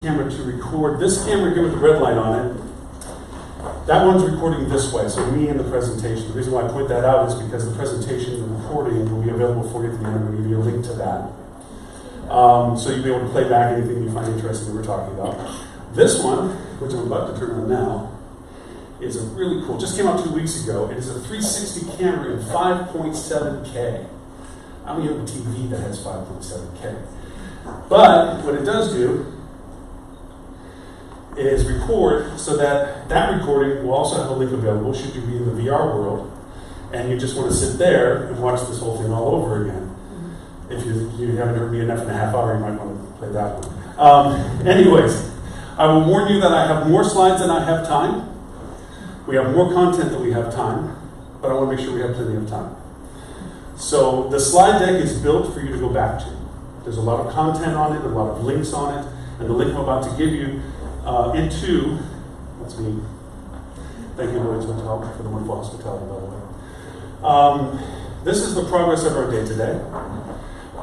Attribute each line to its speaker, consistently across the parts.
Speaker 1: camera to record. This camera here with the red light on it, that one's recording this way, so me and the presentation. The reason why I point that out is because the presentation and the recording will be available for you at the end. I'm going to give you a link to that. So you'll be able to play back anything you find interesting that we're talking about. This one, which I'm about to turn on now, is a really cool, just came out 2 weeks ago. It is a 360 camera in 5.7K. I don't even have a TV that has 5.7K. But what it does do is record so that that recording will also have a link available should you be in the VR world and you just want to sit there and watch this whole thing all over again. If you haven't heard me enough in a half hour, you might want to play that one. Anyways, I will warn you that I have more slides than I have time. We have more content than we have time, but I want to make sure we have plenty of time. So the slide deck is built for you to go back to. There's a lot of content on it, a lot of links on it, and the link I'm about to give you that's me. Thank you, Lloyd's Hotel, for the wonderful hospitality, by the way. This is the progress of our day today.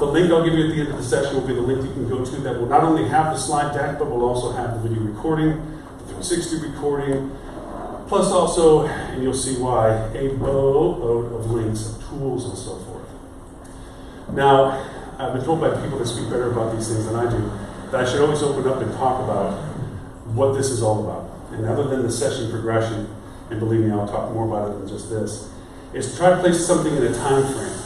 Speaker 1: The link I'll give you at the end of the session will be the link you can go to that will not only have the slide deck, but will also have the video recording, the 360 recording, plus also, and you'll see why, a boatload of links, of tools, and so forth. Now, I've been told by people that speak better about these things than I do, that I should always open up and talk about what this is all about. And other than the session progression, and believe me, I'll talk more about it than just this, is to try to place something in a time frame.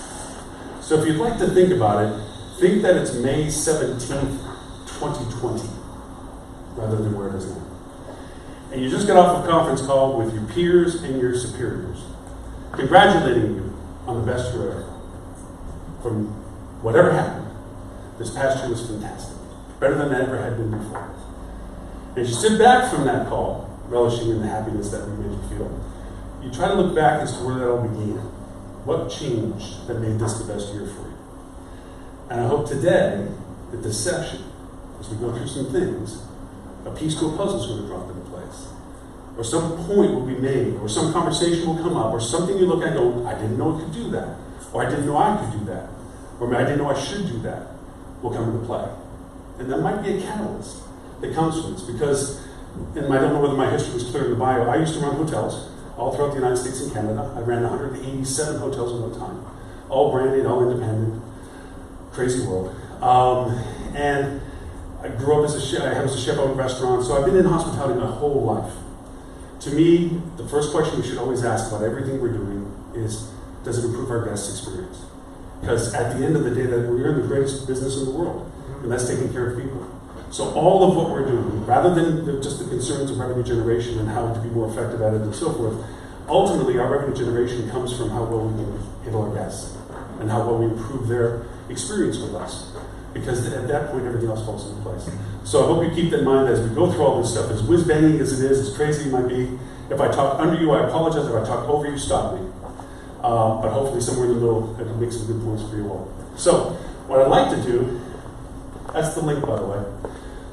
Speaker 1: So if you'd like to think about it, think that it's May 17th, 2020, rather than where it is now. And you just got off a conference call with your peers and your superiors, congratulating you on the best year ever. From whatever happened, this past year was fantastic. Better than it ever had been before. And you stood back from that call, relishing in the happiness that we made you feel. You try to look back as to where that all began. What changed that made this the best year for you? And I hope today that this session, as we go through some things, a piece to a puzzle is going to drop into place. Or some point will be made, or some conversation will come up, or something you look at and go, I didn't know it could do that. Or I didn't know I could do that. Or I didn't know I should do that, will come into play. And that might be a catalyst that comes from this, because, and I don't know whether my history was clear in the bio, I used to run hotels all throughout the United States and Canada. I ran 187 hotels at one time, all branded, all independent, crazy world. And I grew up as a chef, I was a chef out in restaurants, so I've been in hospitality my whole life. To me, the first question we should always ask about everything we're doing is, does it improve our guest experience? Because at the end of the day, that we're in the greatest business in the world, and that's taking care of people. So all of what we're doing, rather than just the concerns of revenue generation and how to be more effective at it and so forth, ultimately our revenue generation comes from how well we can handle our guests and how well we improve their experience with us. Because at that point, everything else falls into place. So I hope you keep that in mind as we go through all this stuff. As whiz-banging as it is, as crazy it might be, if I talk under you, I apologize. If I talk over you, stop me. But hopefully somewhere in the middle, I can make some good points for you all. So what I'd like to do, that's the link, by the way,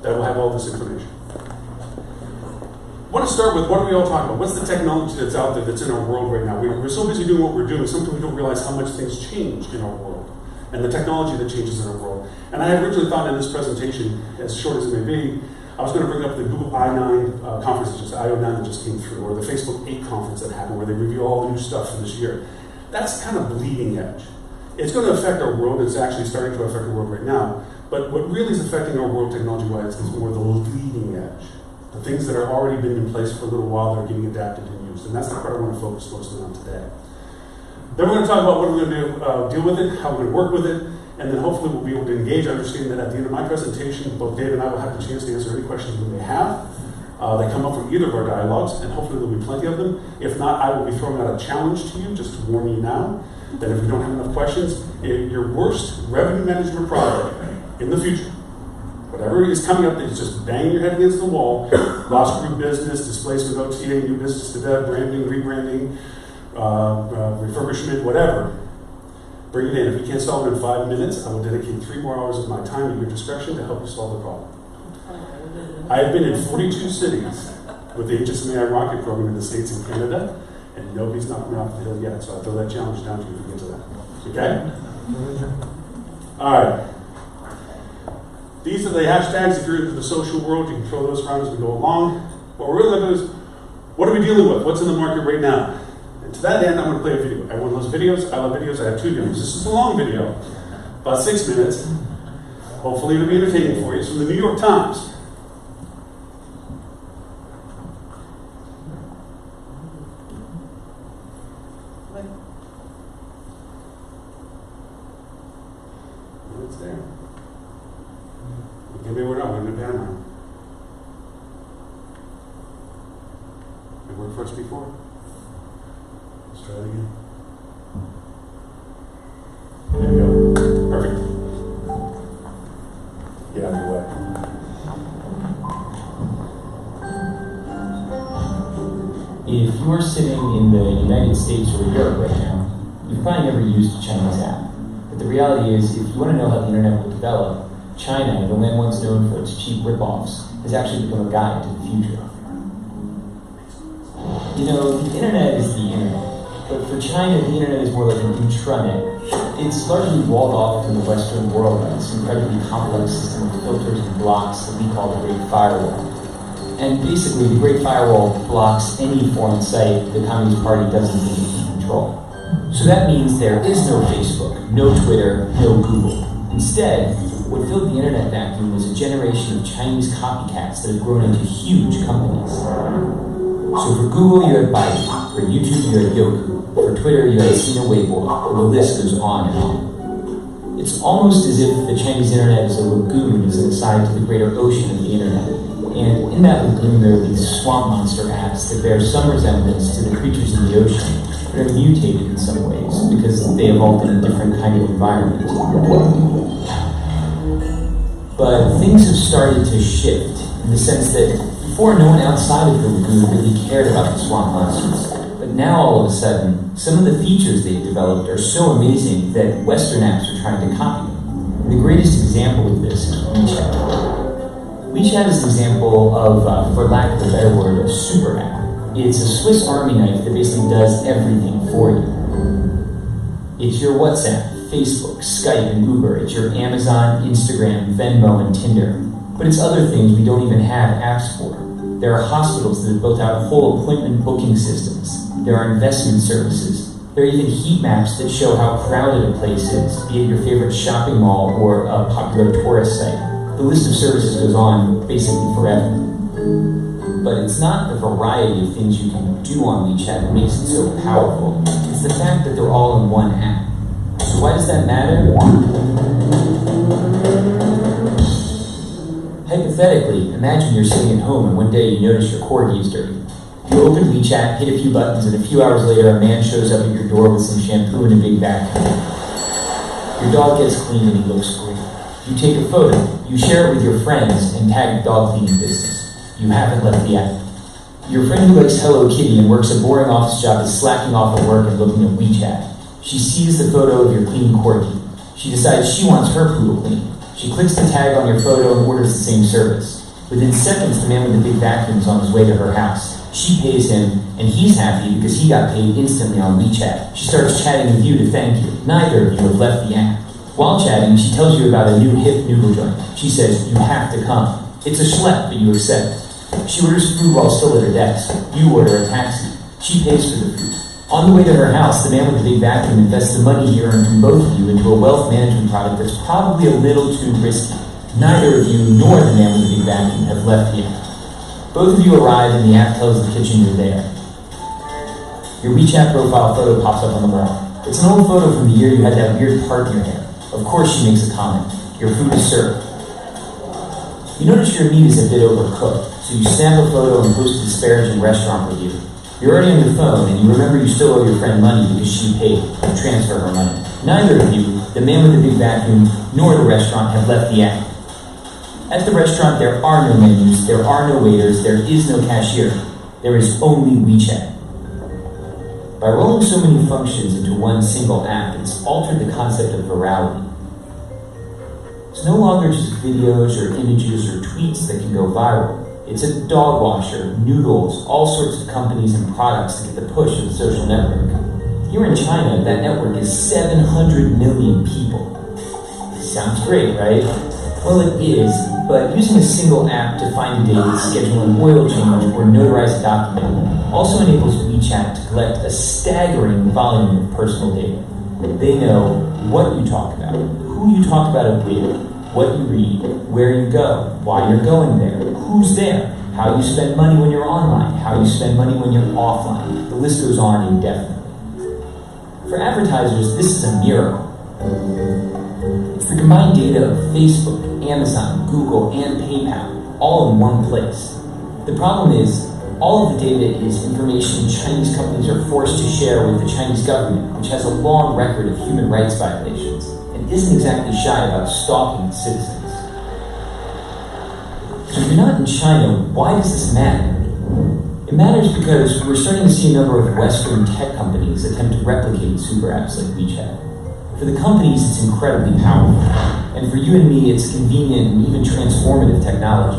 Speaker 1: that will have all this information. I want to start with, what are we all talking about? What's the technology that's out there that's in our world right now? We're so busy doing what we're doing, sometimes we don't realize how much things change in our world and the technology that changes in our world. And I originally thought in this presentation, as short as it may be, I was going to bring up the Google I9 conference, just IO9 that just came through, or the Facebook 8 conference that happened where they review all the new stuff for this year. That's kind of bleeding edge. It's going to affect our world. It's actually starting to affect our world right now. But what really is affecting our world technology-wise is more the leading edge. The things that are already been in place for a little while that are getting adapted and used. And that's the part I want to focus mostly on today. Then we're going to talk about what we're going to deal with it, how we're going to work with it, and then hopefully we'll be able to engage. I understand that at the end of my presentation, both Dave and I will have the chance to answer any questions we may have that come up from either of our dialogues, and hopefully there'll be plenty of them. If not, I will be throwing out a challenge to you, just to warn you now, that if you don't have enough questions, your worst revenue management product in the future, whatever is coming up, is just banging your head against the wall, lost group business, displacement, OTA, new business to dev, branding, rebranding, refurbishment, whatever, bring it in. If you can't solve it in 5 minutes, I will dedicate 3 more hours of my time at your discretion to help you solve the problem. I have been in 42 cities with the HSMAI rocket program in the States and Canada, and nobody's knocked me off the hill yet, so I'll throw that challenge down to you if we get to that. Okay? All right. These are the hashtags. If you're into the social world, you can throw those around as we go along. What we're really looking at is, what are we dealing with? What's in the market right now? And to that end, I'm going to play a video. Everyone loves videos. I love videos. I have 2 videos. This is a long video, about 6 minutes. Hopefully it'll be entertaining for you. It's from the New York Times. It's there. Give me a word out. We're in a pantomime. It worked for us before. Let's try it again. There we go. Perfect. Get out of your way.
Speaker 2: If you're sitting in the United States or Europe right now, you've probably never used a Chinese app. But the reality is, if you want to know how the internet will develop, China, the land once known for its cheap rip-offs, has actually become a guide to the future. You know, the internet is the internet. But for China, the internet is more like an intranet. It's largely walled off from the Western world by this incredibly complex system of filters and blocks that we call the Great Firewall. And basically, the Great Firewall blocks any foreign site the Communist Party doesn't think it can control. So that means there is no Facebook, no Twitter, no Google. Instead, what filled the internet vacuum was a generation of Chinese copycats that have grown into huge companies. So for Google, you had Baidu. For YouTube, you had Youku. For Twitter, you had Sina Weibo. And the list goes on and on. It's almost as if the Chinese internet is a lagoon as an aside to the greater ocean of the internet. And in that lagoon, there are these swamp monster apps that bear some resemblance to the creatures in the ocean, but are mutated in some ways because they evolved in a different kind of environment. But things have started to shift in the sense that before, no one outside of the lagoon really cared about the swamp monsters. But now, all of a sudden, some of the features they've developed are so amazing that Western apps are trying to copy them. The greatest example of this is WeChat. WeChat is an example of, for lack of a better word, a super app. It's a Swiss Army knife that basically does everything for you. It's your WhatsApp, Facebook, Skype, and Uber. It's your Amazon, Instagram, Venmo, and Tinder. But it's other things we don't even have apps for. There are hospitals that have built out whole appointment booking systems. There are investment services. There are even heat maps that show how crowded a place is, be it your favorite shopping mall or a popular tourist site. The list of services goes on basically forever. But it's not the variety of things you can do on WeChat that makes it so powerful. It's the fact that they're all in one app. So why does that matter? Hypothetically, imagine you're sitting at home and one day you notice your corgi is dirty. You open WeChat, hit a few buttons, and a few hours later a man shows up at your door with some shampoo and a big vacuum. Your dog gets clean and he looks great. You take a photo, you share it with your friends, and tag the dog cleaning business. You haven't left the app. Your friend who likes Hello Kitty and works a boring office job is slacking off at work and looking at WeChat. She sees the photo of your clean corgi. She decides she wants her poodle clean. She clicks the tag on your photo and orders the same service. Within seconds, the man with the big vacuum is on his way to her house. She pays him, and he's happy because he got paid instantly on WeChat. She starts chatting with you to thank you. Neither of you have left the app. While chatting, she tells you about a new hip noodle joint. She says, you have to come. It's a schlep, but you accept. She orders food while still at her desk. You order a taxi. She pays for the food. On the way to her house, the man with the big vacuum invests the money he earned from both of you into a wealth management product that's probably a little too risky. Neither of you nor the man with the big vacuum have left the app. Both of you arrive and the app tells the kitchen you're there. Your WeChat profile photo pops up on the wall. It's an old photo from the year you had that weird part in your hair. Of course she makes a comment. Your food is served. You notice your meat is a bit overcooked, so you snap a photo and post a disparaging restaurant review. You're already on your phone, and you remember you still owe your friend money because she paid to transfer her money. Neither of you, the man with the big vacuum, nor the restaurant, have left the app. At the restaurant, there are no menus, there are no waiters, there is no cashier. There is only WeChat. By rolling so many functions into one single app, it's altered the concept of virality. It's no longer just videos or images or tweets that can go viral. It's a dog washer, noodles, all sorts of companies and products to get the push of the social network. Here in China, that network is 700 million people. Sounds great, right? Well, it is, but using a single app to find a date, schedule an oil change, or notarize a document also enables WeChat to collect a staggering volume of personal data. They know what you talk about, who you talk about it with, what you read, where you go, why you're going there, who's there, how you spend money when you're online, how you spend money when you're offline. The list goes on indefinitely. For advertisers, this is a miracle. It's the combined data of Facebook, Amazon, Google, and PayPal, all in one place. The problem is, all of the data is information Chinese companies are forced to share with the Chinese government, which has a long record of human rights violations, and isn't exactly shy about stalking its citizens. So if you're not in China, why does this matter? It matters because we're starting to see a number of Western tech companies attempt to replicate super apps like WeChat. For the companies, it's incredibly powerful, and for you and me, it's convenient and even transformative technology.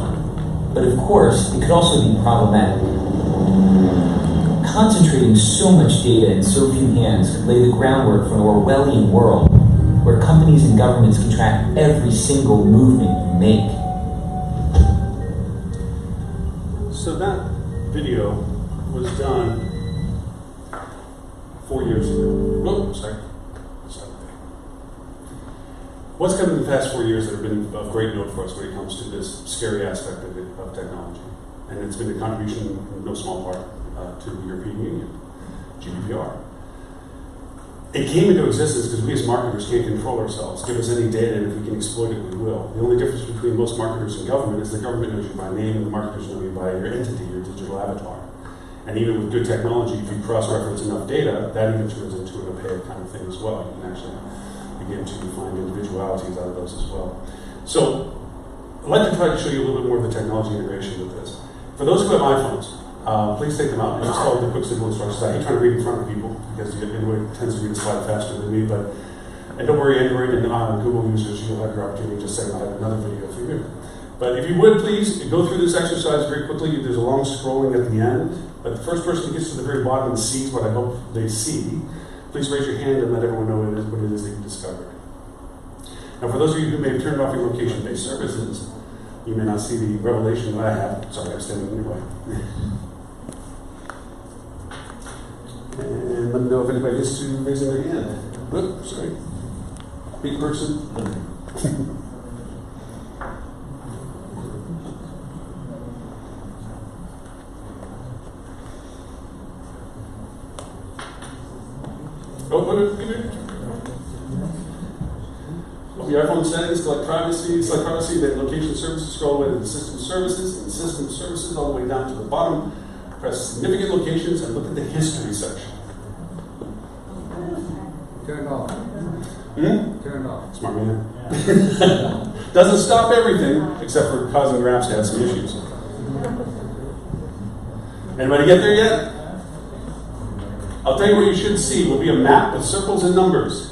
Speaker 2: But of course, it could also be problematic. Concentrating so much data in so few hands could lay the groundwork for an Orwellian world where companies and governments can track every single movement you make.
Speaker 1: So that video was done 4 years ago. Oh, sorry. What's come in the past 4 years that have been of great note for us when it comes to this scary aspect of technology? And it's been a contribution, in no small part, to the European Union, GDPR. It came into existence because we as marketers can't control ourselves. Give us any data, and if we can exploit it, we will. The only difference between most marketers and government is the government knows you by name, and the marketers know you by your entity, your digital avatar. And even with good technology, if you cross-reference enough data, that even turns into an opaque kind of thing as well. You can actually begin to find individualities out of those as well. So, I'd like to try to show you a little bit more of the technology integration with this. For those who have iPhones, please take them out and just follow the quick signal instructions. I hate trying to read in front of people because Android tends to read a slide faster than me, and don't worry, Android and Google users, you'll have your opportunity just saying I have another video for you. But if you would, please go through this exercise very quickly. There's a long scrolling at the end, but the first person who gets to the very bottom and sees what I hope they see, please raise your hand and let everyone know what it is that you discovered. Now, for those of you who may have turned off your location-based services, you may not see the revelation that I have. Sorry, I'm standing in your way. And let me know if anybody gets to raising their hand. Oops, sorry. Big person. Your iPhone settings, select privacy, then location services, scroll all the way to the system services, and system services all the way down to the bottom. Press significant locations and look at the history section.
Speaker 3: Turn it off. Turn it off.
Speaker 1: Smart man. Yeah. Doesn't stop everything, except for causing your apps to have some issues. Anybody get there yet? I'll tell you what you should see will be a map with circles and numbers.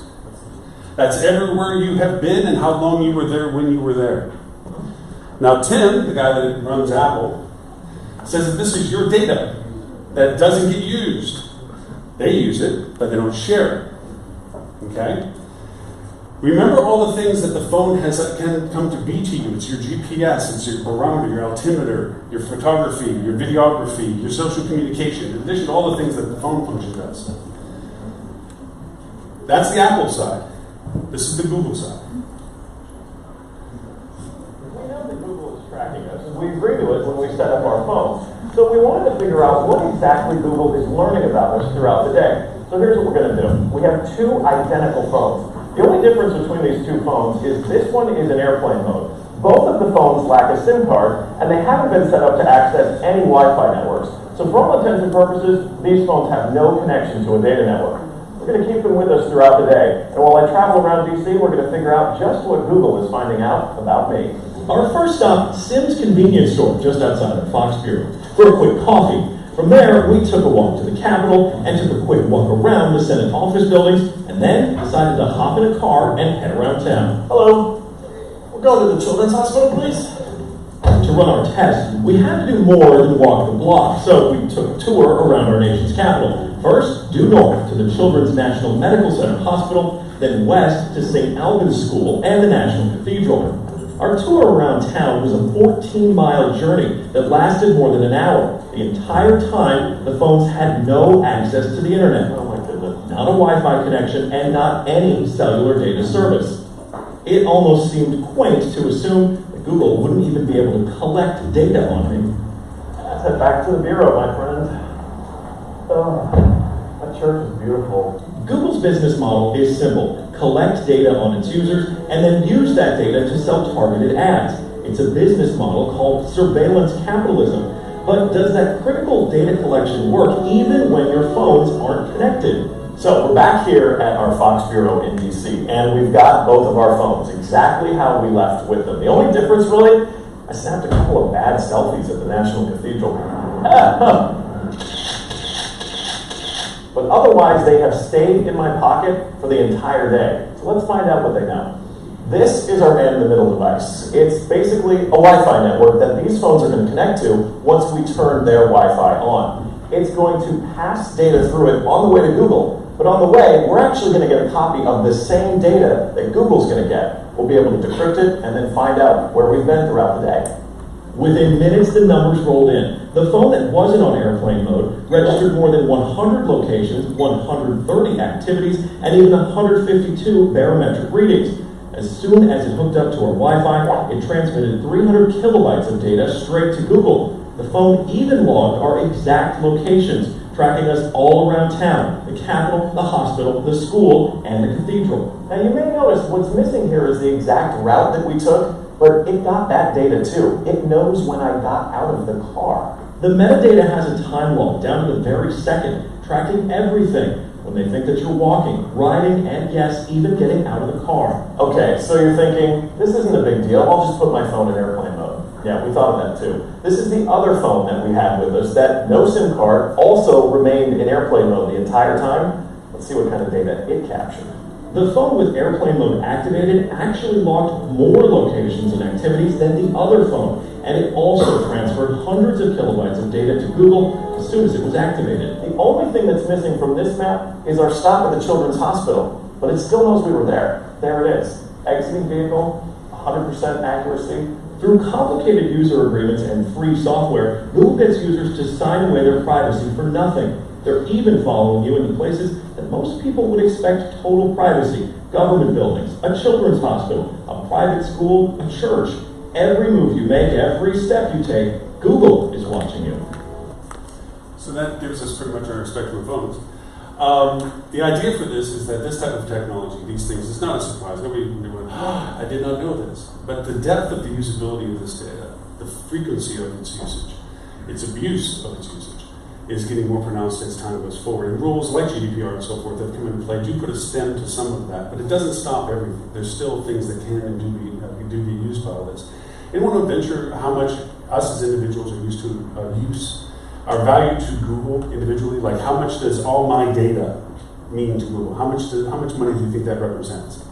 Speaker 1: That's everywhere you have been and how long you were there when you were there. Now, Tim, the guy that runs Apple, says that this is your data that doesn't get used. They use it, but they don't share it. Okay? Remember all the things that the phone can come to be to you. It's your GPS, it's your barometer, your altimeter, your photography, your videography, your social communication, in addition to all the things that the phone function does. That's the Apple side. This is the Google side.
Speaker 4: We know that Google is tracking us, and we agree to it when we set up our phones. So we wanted to figure out what exactly Google is learning about us throughout the day. So here's what we're going to do. We have two identical phones. The only difference between these two phones is this one is in airplane mode. Both of the phones lack a SIM card, and they haven't been set up to access any Wi-Fi networks. So for all intents and purposes, these phones have no connection to a data network. We're going to keep them with us throughout the day. And while I travel around DC, we're going to figure out just what Google is finding out about me.
Speaker 5: Our first stop, Sim's convenience store, just outside of Fox Bureau, for a quick coffee. From there, we took a walk to the Capitol and took a quick walk around the Senate office buildings, and then decided to hop in a car and head around town.
Speaker 6: Hello. We're going to the Children's Hospital, please.
Speaker 5: To run our test, we had to do more than walk the block, so we took a tour around our nation's capital. First, due north to the Children's National Medical Center Hospital, then west to St. Albans School and the National Cathedral. our tour around town was a 14-mile journey that lasted more than an hour. The entire time, the phones had no access to the internet.
Speaker 4: Oh my goodness.
Speaker 5: Not a Wi-Fi connection, and not any cellular data service. It almost seemed quaint to assume that Google wouldn't even be able to collect data on me.
Speaker 4: Let's head back to the bureau, my friend. Oh, that church is beautiful.
Speaker 5: Google's business model is simple. Collect data on its users, and then use that data to sell targeted ads. It's a business model called surveillance capitalism. But does that critical data collection work even when your phones aren't connected?
Speaker 4: So we're back here at our Fox Bureau in DC, and we've got both of our phones exactly how we left with them. The only difference, really, I snapped a couple of bad selfies at the National Cathedral. But otherwise, they have stayed in my pocket for the entire day. So let's find out what they know. This is our man-in-the-middle device. It's basically a Wi-Fi network that these phones are going to connect to once we turn their Wi-Fi on. It's going to pass data through it on the way to Google. But on the way, we're actually going to get a copy of the same data that Google's going to get. We'll be able to decrypt it and then find out where we've been throughout the day.
Speaker 5: Within minutes, the numbers rolled in. The phone that wasn't on airplane mode registered more than 100 locations, 130 activities, and even 152 barometric readings. As soon as it hooked up to our Wi-Fi, it transmitted 300 kilobytes of data straight to Google. The phone even logged our exact locations, tracking us all around town, the Capitol, the hospital, the school, and the cathedral.
Speaker 4: Now you may notice what's missing here is the exact route that we took, but it got that data too. It knows when I got out of the car.
Speaker 5: The metadata has a time log down to the very second, tracking everything. When they think that you're walking, riding, and yes, even getting out of the car.
Speaker 4: Okay, so you're thinking, this isn't a big deal, I'll just put my phone in airplane mode. Yeah, we thought of that too. This is the other phone that we had with us that no SIM card also remained in airplane mode the entire time. Let's see what kind of data it captured.
Speaker 5: The phone with airplane mode activated actually logged more locations and activities than the other phone, and it also transferred hundreds of kilobytes of data to Google as soon as it was activated.
Speaker 4: The only thing that's missing from this map is our stop at the Children's Hospital, but it still knows we were there. There it is. Exiting vehicle, 100% accuracy.
Speaker 5: Through complicated user agreements and free software, Google gets users to sign away their privacy for nothing. They're even following you into places that most people would expect total privacy. Government buildings, a children's hospital, a private school, a church. Every move you make, every step you take, Google is watching you.
Speaker 1: So that gives us pretty much our spectrum of phones. The idea for this is that this type of technology, these things, it's not a surprise. Nobody went, I did not know this. But the depth of the usability of this data, the frequency of its usage, its abuse of its usage, is getting more pronounced as time goes forward. And rules like GDPR and so forth that come into play do put a stem to some of that, but it doesn't stop everything. There's still things that can and do be used by all this. Anyone want to venture how much us as individuals are used to use our value to Google individually? Like, how much does all my data mean to Google? How much money do you think that represents?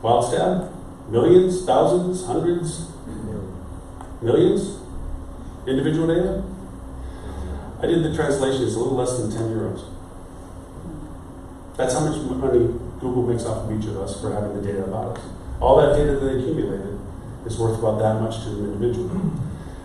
Speaker 1: Wild stab? Millions? Thousands? Hundreds? Millions? Individual data? I did the translation. It's a little less than 10 euros. That's how much money Google makes off of each of us for having the data about us. All that data that they accumulated is worth about that much to an individual.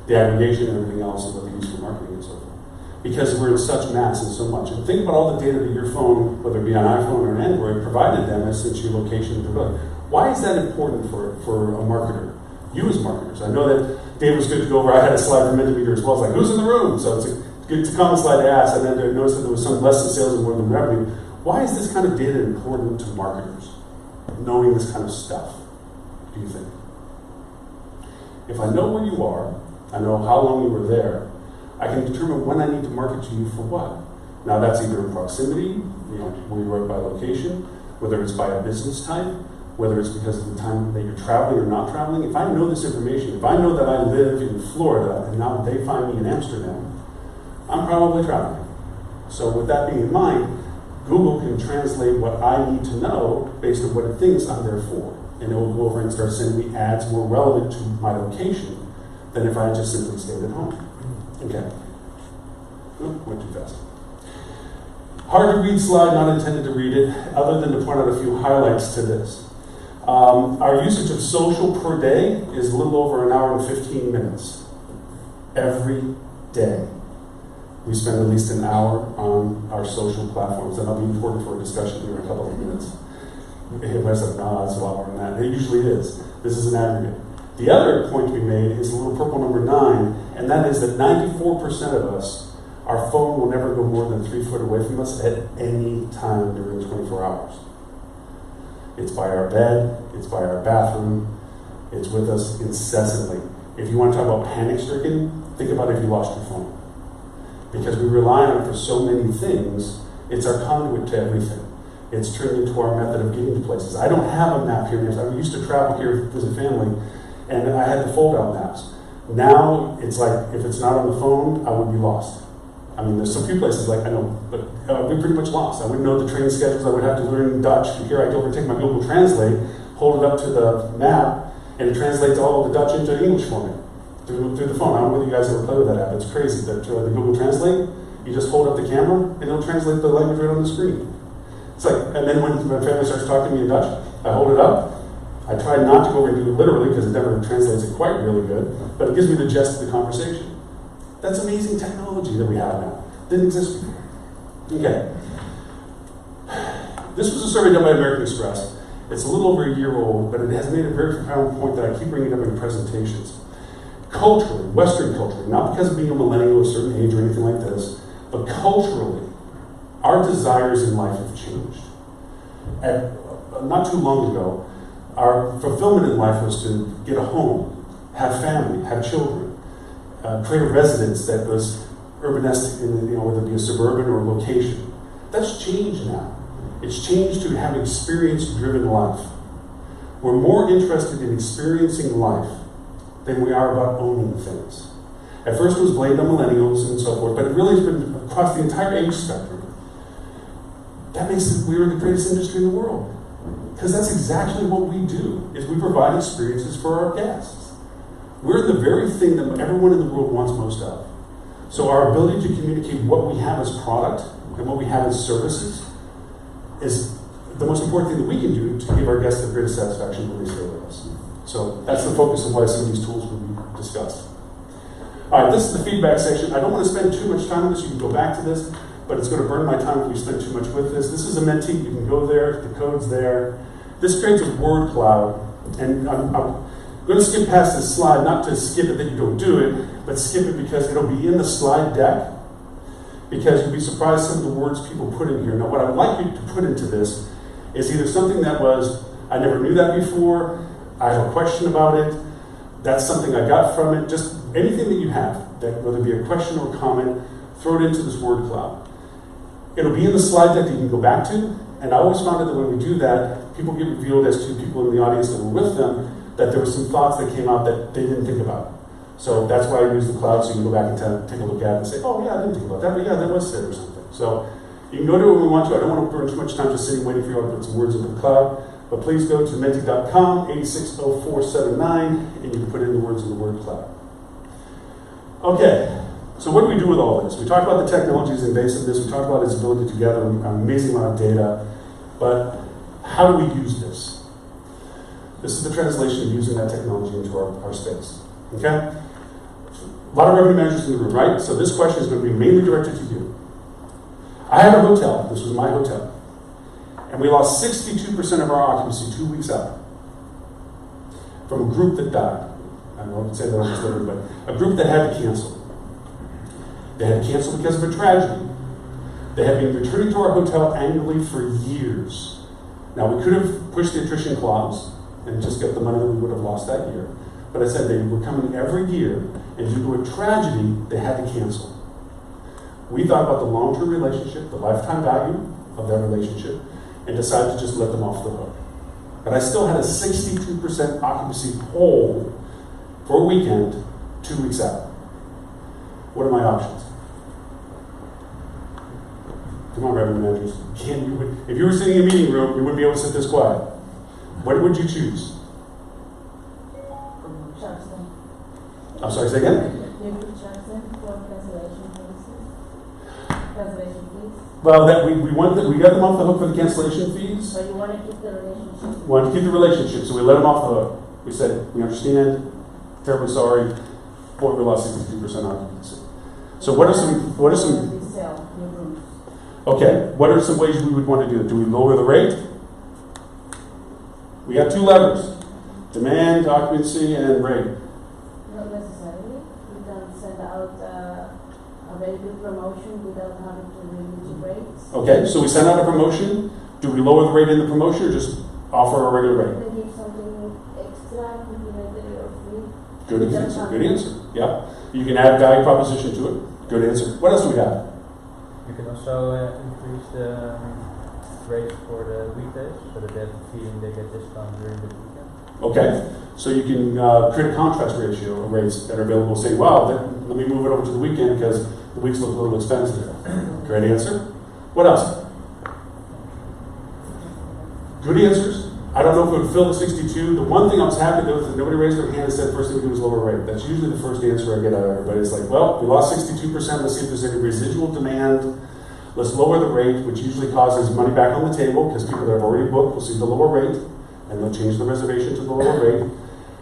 Speaker 1: The aggregation and everything else and what they use for marketing and so forth. Because we're in such mass and so much. And think about all the data that your phone, whether it be an iPhone or an Android, provided them as since your location and provided. Why is that important for a marketer? You as marketers. I know that Dave was good to go over. I had a slide for Mentimeter as well. It's like, who's in the room? So it's a common slide to ask. And then I noticed that there was some less in sales and more than revenue. Why is this kind of data important to marketers? Knowing this kind of stuff, do you think? If I know where you are, I know how long you were there, I can determine when I need to market to you for what. Now that's either in proximity, where you are by location, whether it's by a business type, whether it's because of the time that you're traveling or not traveling. If I know this information, if I know that I live in Florida and now they find me in Amsterdam, I'm probably traveling. So with that being in mind, Google can translate what I need to know based on what it thinks I'm there for. And it will go over and start sending me ads more relevant to my location than if I just simply stayed at home. Okay. Went too fast. Hard to read slide, not intended to read it, other than to point out a few highlights to this. Our usage of social per day is a little over an hour and 15 minutes. Every day. We spend at least an hour on our social platforms, and that'll be important for a discussion here in a couple of minutes. Everybody's like, no, it's a lot more than that. It usually is. This is an aggregate. The other point to be made is a little purple number 9, and that is that 94% of us, our phone will never go more than 3 foot away from us at any time during 24 hours. It's by our bed, it's by our bathroom, it's with us incessantly. If you want to talk about panic-stricken, think about if you lost your phone. Because we rely on it for so many things, it's our conduit to everything. It's turned into our method of getting to places. I don't have a map here. I used to travel here to visit family, and I had the fold-out maps. Now, it's like, if it's not on the phone, I would be lost. I mean, there's some few places like I know, but we're pretty much lost. I wouldn't know the train schedules. I would have to learn Dutch. From here, I could overtake my Google Translate, hold it up to the map, and it translates all of the Dutch into English for me through the phone. I don't know whether you guys ever play with that app. It's crazy that the Google Translate, you just hold up the camera, and it'll translate the language right on the screen. It's like, and then when my family starts talking to me in Dutch, I hold it up. I try not to go over and do it literally because it never translates it quite really good, but it gives me the gist of the conversation. That's amazing technology that we have now. Didn't exist before. Okay. This was a survey done by American Express. It's a little over a year old, but it has made a very profound point that I keep bringing up in presentations. Culturally, Western culturally, not because of being a millennial of a certain age or anything like this, but culturally, our desires in life have changed. Not too long ago, our fulfillment in life was to get a home, have family, have children, create a residence that was urbanesque, whether it be a suburban or a location. That's changed now. It's changed to have experience-driven life. We're more interested in experiencing life than we are about owning things. At first it was blamed on millennials and so forth, but it really has been across the entire age spectrum. That makes it we're the greatest industry in the world. Because that's exactly what we do, is we provide experiences for our guests. We're the very thing that everyone in the world wants most of. So our ability to communicate what we have as product and what we have as services is the most important thing that we can do to give our guests the greatest satisfaction when they stay with us. So that's the focus of why some of these tools will be discussed. All right, this is the feedback section. I don't want to spend too much time on this. You can go back to this, but it's going to burn my time if we spend too much with this. This is a Menti. You can go there. The code's there. This creates a word cloud, and I'm going to skip past this slide, not to skip it that you don't do it, but skip it because it'll be in the slide deck, because you'll be surprised some of the words people put in here. Now, what I would like you to put into this is either something that was, I never knew that before, I have a question about it, that's something I got from it, just anything that you have, that whether it be a question or a comment, throw it into this word cloud. It'll be in the slide deck that you can go back to, and I always found that when we do that, people get revealed as to people in the audience that were with them, that there were some thoughts that came out that they didn't think about. So that's why I use the cloud, so you can go back and take a look at it and say, oh yeah, I didn't think about that, but yeah, that was said or something. So you can go to it when we want to. I don't want to burn too much time just sitting waiting for you all to put some words into the cloud, but please go to menti.com, 860479, and you can put in the words in the word cloud. Okay, so what do we do with all this? We talked about the technology's invasiveness, we talked about its ability to gather an amazing amount of data, but how do we use this? This is the translation of using that technology into our space. Okay? A lot of revenue managers in the room, right? So this question is going to be mainly directed to you. I had a hotel, this was my hotel, and we lost 62% of our occupancy 2 weeks out from a group that died. I don't know if I can say that almost literally, but a group that had to cancel. They had to cancel because of a tragedy. They had been returning to our hotel annually for years. Now, we could have pushed the attrition clause and just get the money that we would have lost that year. But I said they were coming every year, and due to a tragedy, they had to cancel. We thought about the long-term relationship, the lifetime value of that relationship, and decided to just let them off the hook. But I still had a 62% occupancy hole for a weekend, 2 weeks out. What are my options? Come on, revenue managers. If you were sitting in a meeting room, you wouldn't be able to sit this quiet. What would you choose? I'm sorry, say again?
Speaker 7: Cancellation fees?
Speaker 1: Well, that we got them off the hook for the cancellation fees.
Speaker 7: So you want to keep the relationship?
Speaker 1: Wanted to keep the relationship, so we let them off the hook. We said, we understand, terribly sorry, boy, we lost 62% occupancy. So what are some,
Speaker 7: Resell your rooms.
Speaker 1: okay, what are some ways we would want to do it? Do we lower the rate? We have two levers, demand, occupancy, and rate.
Speaker 7: Not necessarily. We can send out a very good promotion without having to reduce rates.
Speaker 1: Okay, so we send out a promotion. Do we lower the rate in the promotion or just offer a regular rate?
Speaker 7: They give something extra, complimentary or free.
Speaker 1: Good answer. Good answer. Yeah. You can add value proposition to it. Good answer. What else do we have?
Speaker 8: You can also increase the rates for the weekdays so that they have the feeling they get discount during the weekend.
Speaker 1: Okay. So you can create a contrast ratio of rates that are available, saying, wow, let me move it over to the weekend because the weeks look a little expensive. Great answer. What else? Good answers. I don't know if it would fill the 62. The one thing I was happy with is that nobody raised their hand and said first thing we do is lower rate. That's usually the first answer I get out of everybody. It's like, well, we lost 62%. Let's see if there's any residual demand. Let's lower the rate, which usually causes money back on the table because people that have already booked will see the lower rate and they'll change the reservation to the lower rate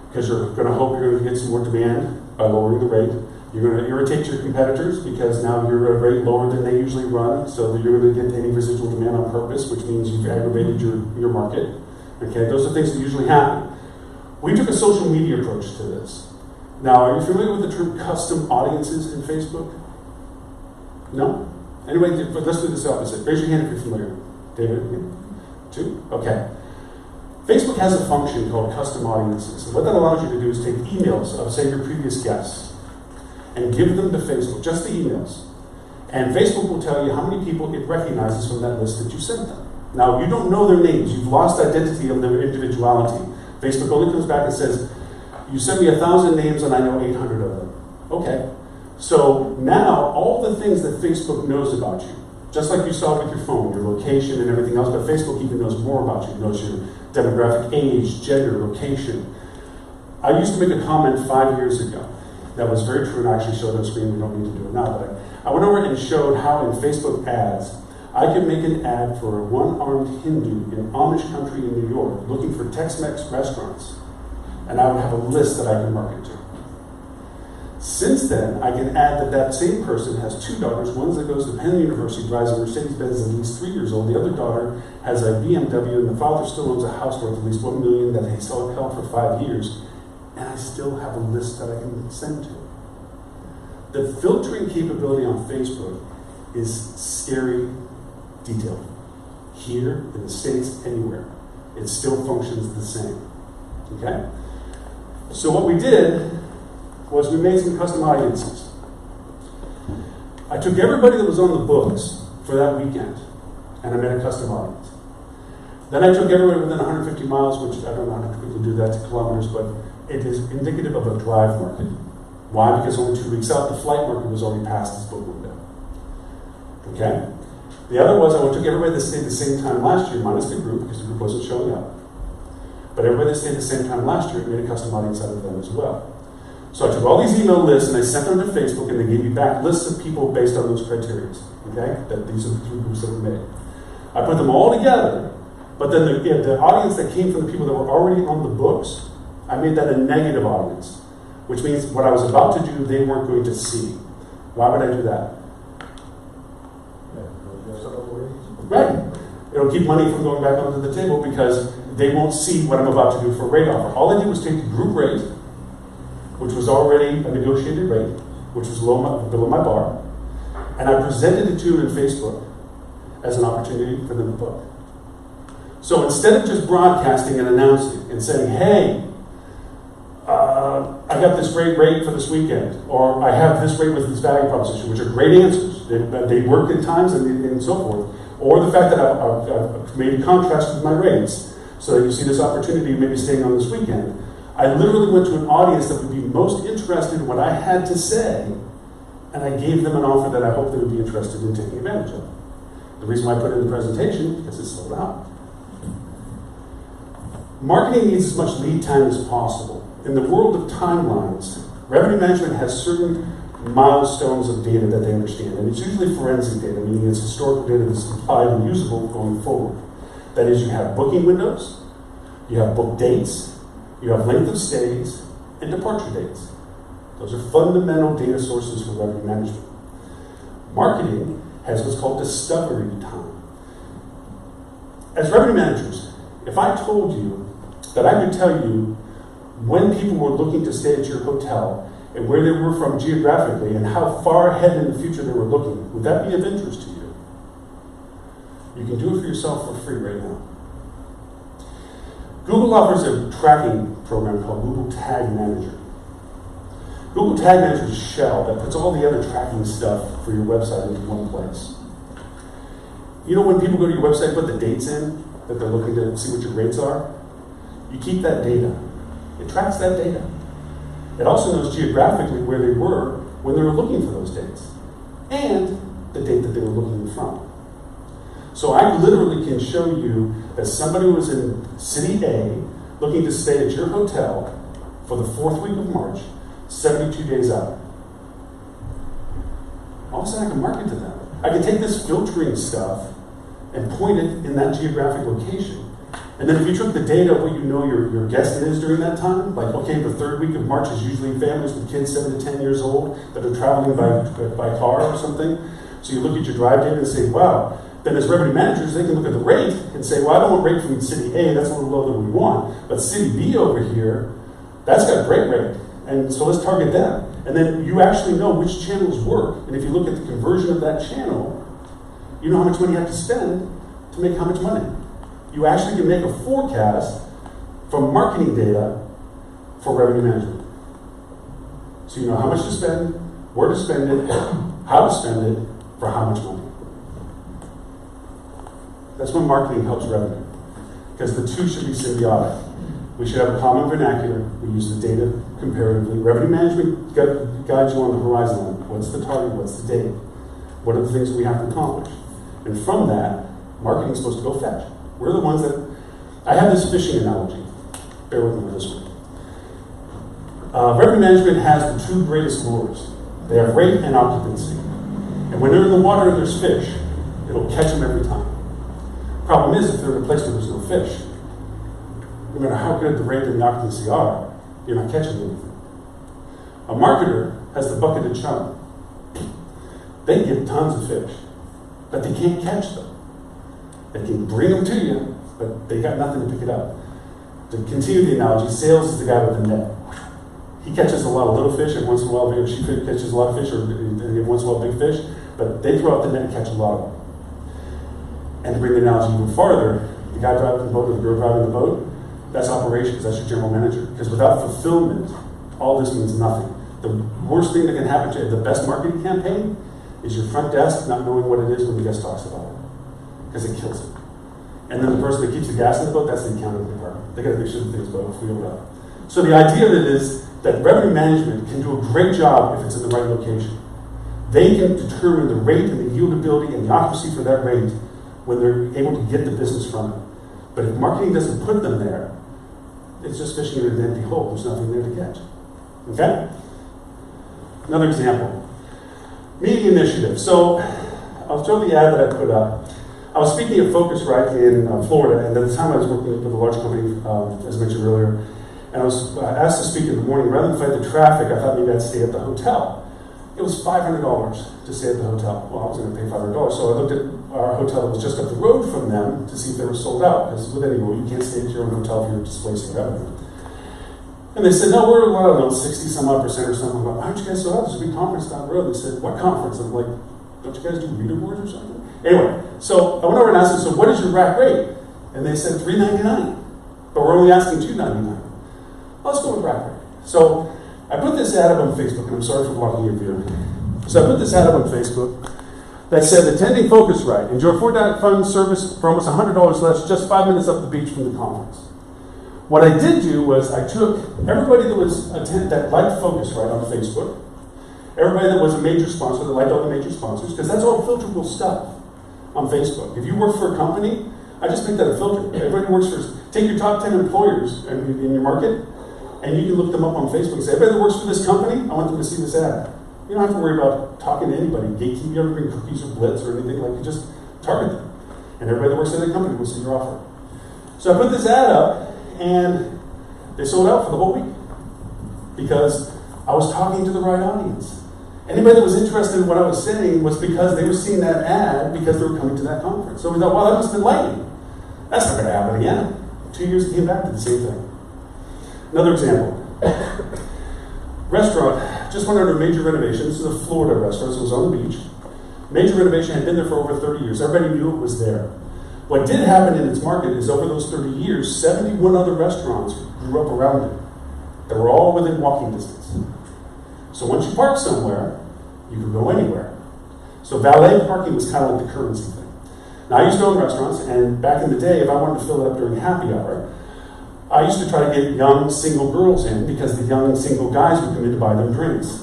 Speaker 1: because you're going to hope you're going to get some more demand by lowering the rate. You're going to irritate your competitors because now you're a rate lower than they usually run, so that you're going to get any residual demand on purpose, which means you've aggravated your market. Okay, those are things that usually happen. We took a social media approach to this. Now, are you familiar with the term custom audiences in Facebook? No? Anyway, let's do this opposite. Raise your hand if you're familiar. David? 2? Okay. Facebook has a function called custom audiences. And what that allows you to do is take emails of, say, your previous guests and give them to Facebook, just the emails. And Facebook will tell you how many people it recognizes from that list that you sent them. Now, you don't know their names. You've lost identity of their individuality. Facebook only comes back and says, you sent me 1,000 names and I know 800 of them. Okay. So now, all the things that Facebook knows about you, just like you saw with your phone, your location and everything else, but Facebook even knows more about you. It knows your demographic, age, gender, location. I used to make a comment 5 years ago that was very true and I actually showed on screen. We don't need to do it now, but I went over and showed how in Facebook ads, I could make an ad for a one-armed Hindu in Amish country in New York looking for Tex-Mex restaurants. And I would have a list that I can market to. Since then, I can add that same person has 2 daughters. One that goes to Penn University, drives a Mercedes-Benz, at least 3 years old. The other daughter has a BMW, and the father still owns a house worth at least $1 million that he held for 5 years. And I still have a list that I can send to. The filtering capability on Facebook is scary detailed. Here, in the States, anywhere. It still functions the same. Okay? So what we did was we made some custom audiences. I took everybody that was on the books for that weekend, and I made a custom audience. Then I took everybody within 150 miles, which I don't know how to quickly do that to kilometers, but it is indicative of a drive market. Why? Because only 2 weeks out, the flight market was already past its book window. Okay? The other was I took everybody that stayed the same time last year, minus the group, because the group wasn't showing up. But everybody that stayed the same time last year, made a custom audience out of them as well. So I took all these email lists and I sent them to Facebook and they gave me back lists of people based on those criteria. Okay? That these are the 3 groups that were made. I put them all together, but then the audience that came from the people that were already on the books, I made that a negative audience, which means what I was about to do, they weren't going to see. Why would I do that? Right. It'll keep money from going back onto the table because they won't see what I'm about to do for a rate offer. All I did was take the group rate, which was already a negotiated rate, which was below my bar, and I presented it to them in Facebook as an opportunity for them to book. So instead of just broadcasting and announcing and saying, hey, I got this great rate for this weekend, or I have this rate with this value proposition, which are great answers. They work at times and so forth. Or the fact that I've made a contrast with my rates so that you see this opportunity maybe staying on this weekend. I literally went to an audience that would be most interested in what I had to say, and I gave them an offer that I hope they would be interested in taking advantage of. The reason why I put it in the presentation, because it's sold out. Marketing needs as much lead time as possible. In the world of timelines, revenue management has certain milestones of data that they understand. And it's usually forensic data, meaning it's historical data that's applied and usable going forward. That is, you have booking windows, you have book dates, you have length of stays, and departure dates. Those are fundamental data sources for revenue management. Marketing has what's called discovery time. As revenue managers, if I told you that I could tell you when people were looking to stay at your hotel and where they were from geographically and how far ahead in the future they were looking, would that be of interest to you? You can do it for yourself for free right now. Google offers a tracking program called Google Tag Manager. Google Tag Manager is a shell that puts all the other tracking stuff for your website into one place. You know when people go to your website, put the dates in that they're looking to see what your rates are? You keep that data. It tracks that data. It also knows geographically where they were when they were looking for those dates and the date that they were looking from. So I literally can show you that somebody was in city A looking to stay at your hotel for the 4th week of March, 72 days out. All of a sudden I can market to them. I can take this filtering stuff and point it in that geographic location. And then if you took the data of what you know your guest is during that time, like, okay, the 3rd week of March is usually families with kids 7 to 10 years old that are traveling by car or something. So you look at your drive data and say, wow. Then as revenue managers, they can look at the rate and say, well, I don't want rate from city A, that's a little lower than we want. But city B over here, that's got a great rate. And so let's target them. And then you actually know which channels work. And if you look at the conversion of that channel, you know how much money you have to spend to make how much money. You actually can make a forecast from marketing data for revenue management. So you know how much to spend, where to spend it, how to spend it, for how much money. That's when marketing helps revenue. Because the two should be symbiotic. We should have a common vernacular. We use the data comparatively. Revenue management guides you on the horizon line. What's the target? What's the date? What are the things that we have to accomplish? And from that, marketing is supposed to go fetch. We're the ones that... I have this fishing analogy. Bear with me with this one. Revenue management has the two greatest lures. They have rate and occupancy. And when they're in the water and there's fish, it'll catch them every time. Problem is, if they're in a place where there's no fish, no matter how good the rate and the occupancy are, you're not catching anything. A marketer has the bucket of chum. They get tons of fish, but they can't catch them. They can bring them to you, but they got nothing to pick it up. To continue the analogy, sales is the guy with the net. He catches a lot of little fish, and once in a while, she catches a lot of fish, or once in a while, big fish, but they throw out the net and catch a lot of them. And to bring the analogy even farther, the guy driving the boat or the girl driving the boat, that's operations, that's your general manager. Because without fulfillment, all this means nothing. The worst thing that can happen to you, the best marketing campaign, is your front desk not knowing what it is when the guest talks about it. Because it kills it. And then the person that keeps the gas in the boat, that's the accounting department. They got to make sure the things go wheel up. So the idea of it is that revenue management can do a great job if it's in the right location. They can determine the rate and the yieldability and the occupancy for that rate when they're able to get the business from it. But if marketing doesn't put them there, it's just fishing in an empty hole. There's nothing there to catch. Okay? Another example. Media initiative. So I'll show the ad that I put up. I was speaking at Focusrite in Florida, and at the time I was working with a large company, as mentioned earlier, and I was asked to speak in the morning. Rather than fight the traffic, I thought maybe I'd stay at the hotel. It was $500 to stay at the hotel. Well, I was going to pay $500, so I looked at our hotel that was just up the road from them to see if they were sold out. Because with any rule, you can't stay at your own hotel if you're displacing revenue. And they said, no, we're, I don't know, 60-some-odd% or something. I'm like, aren't you guys sold out? There's a big conference down the road. They said, what conference? I'm like, don't you guys do reader boards or something? Anyway, so I went over and asked them, so what is your rack rate? And they said $399, but we're only asking $299. Let's go with rack rate. So I put this ad up on Facebook, and I'm sorry for blocking your view. So I put this ad up on Facebook that said, attending Focusrite, enjoy 4-day fun service for almost $100 less, just 5 minutes up the beach from the conference. What I did do was I took everybody that was that liked Focusrite on Facebook, everybody that was a major sponsor, that liked all the major sponsors, because that's all filterable stuff on Facebook. If you work for a company, I just make that a filter. Everybody who works for, take your top 10 employers in your market, and you can look them up on Facebook and say, everybody that works for this company, I want them to see this ad. You don't have to worry about talking to anybody, gatekeep. You ever bring cookies or blitz or anything, like you just target them. And everybody that works at the company will see your offer. So I put this ad up, and they sold out for the whole week because I was talking to the right audience. Anybody that was interested in what I was saying was because they were seeing that ad because they were coming to that conference. So we thought, well, that must have been lightning. That's not going to happen again. 2 years it came back to the same thing. Another example. Restaurant just went under a major renovation. This is a Florida restaurant, so it was on the beach. Major renovation, had been there for over 30 years. Everybody knew it was there. What did happen in its market is over those 30 years, 71 other restaurants grew up around it that were all within walking distance. So once you park somewhere, you can go anywhere. So valet parking was kind of like the currency thing. Now, I used to own restaurants, and back in the day, if I wanted to fill it up during happy hour, I used to try to get young single girls in because the young single guys would come in to buy them drinks.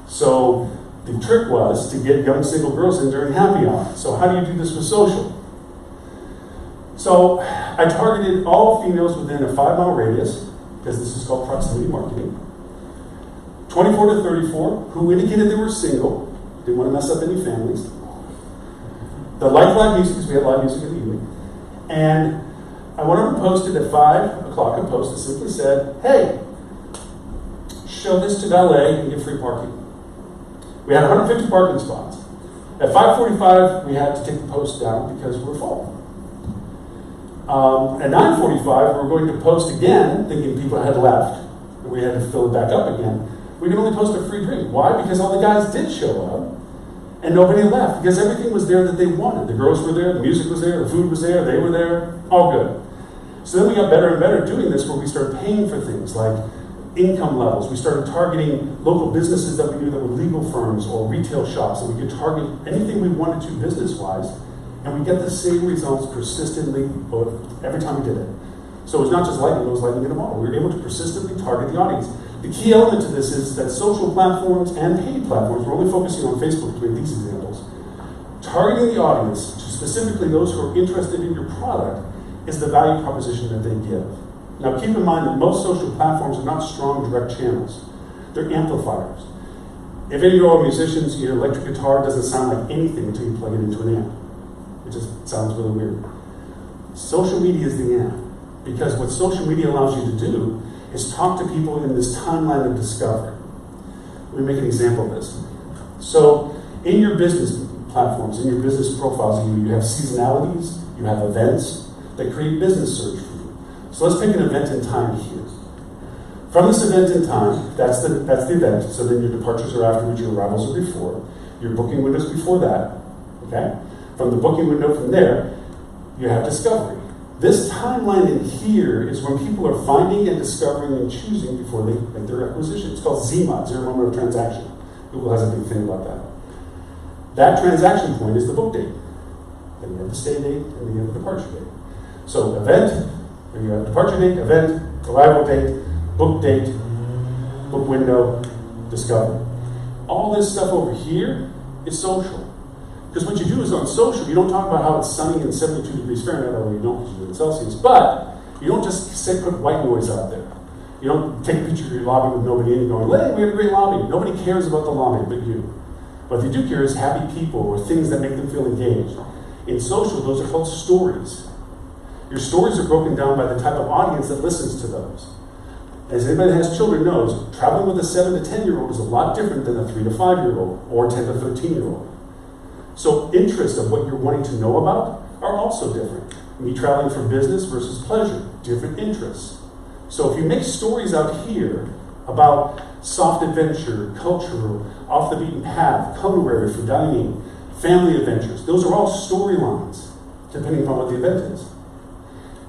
Speaker 1: So the trick was to get young single girls in during happy hour. So how do you do this with social? So I targeted all females within a 5-mile radius, because this is called proximity marketing. 24 to 34, who indicated they were single, didn't want to mess up any families. The like live music, because we had live music in the evening. And I went over and posted at 5 o'clock a post that simply said, hey, show this to valet and get free parking. We had 150 parking spots. At 5:45, we had to take the post down because we were full. At 9:45, we were going to post again, thinking people had left, and we had to fill it back up again. We could only post a free drink. Why? Because all the guys did show up, and nobody left, because everything was there that they wanted. The girls were there, the music was there, the food was there, they were there, all good. So then we got better and better doing this, where we started paying for things like income levels. We started targeting local businesses that we knew that were legal firms or retail shops, and we could target anything we wanted to business-wise, and we get the same results persistently every time we did it. So it's not just lightning, it was lightning in a bottle. We were able to persistently target the audience. The key element to this is that social platforms and paid platforms, we're only focusing on Facebook to make these examples, targeting the audience to specifically those who are interested in your product is the value proposition that they give. Now keep in mind that most social platforms are not strong direct channels. They're amplifiers. If any of you are musicians, your electric guitar doesn't sound like anything until you plug it into an amp. It just sounds really weird. Social media is the amp, because what social media allows you to do is talk to people in this timeline of discovery. Let me make an example of this. So in your business platforms, in your business profiles, you have seasonalities, you have events that create business search for you. So let's pick an event in time here. From this event in time, that's the event, so then your departures are afterwards, your arrivals are before, your booking windows before that, okay? From the booking window from there, you have discovery. This timeline in here is when people are finding and discovering and choosing before they make their acquisition. It's called ZMOD, zero moment of transaction. Google has a big thing about that. That transaction point is the book date. Then you have the stay date, and then you have the departure date. So event, then you have departure date, event, arrival date, book date, book window, discovery. All this stuff over here is social. Because what you do is on social, you don't talk about how it's sunny and 72 degrees Fahrenheit, although you don't because you do it in Celsius, but you don't just put white noise out there. You don't take a picture of your lobby with nobody in and going, hey, we have a great lobby. Nobody cares about the lobby but you. What they do care is happy people or things that make them feel engaged. In social, those are called stories. Your stories are broken down by the type of audience that listens to those. As anybody that has children knows, traveling with a 7 to 10-year-old is a lot different than a 3 to 5-year-old or 10 to 13-year-old. So interests of what you're wanting to know about are also different. Me traveling for business versus pleasure, different interests. So if you make stories out here about soft adventure, cultural, off the beaten path, culinary for dining, family adventures, those are all storylines, depending upon what the event is.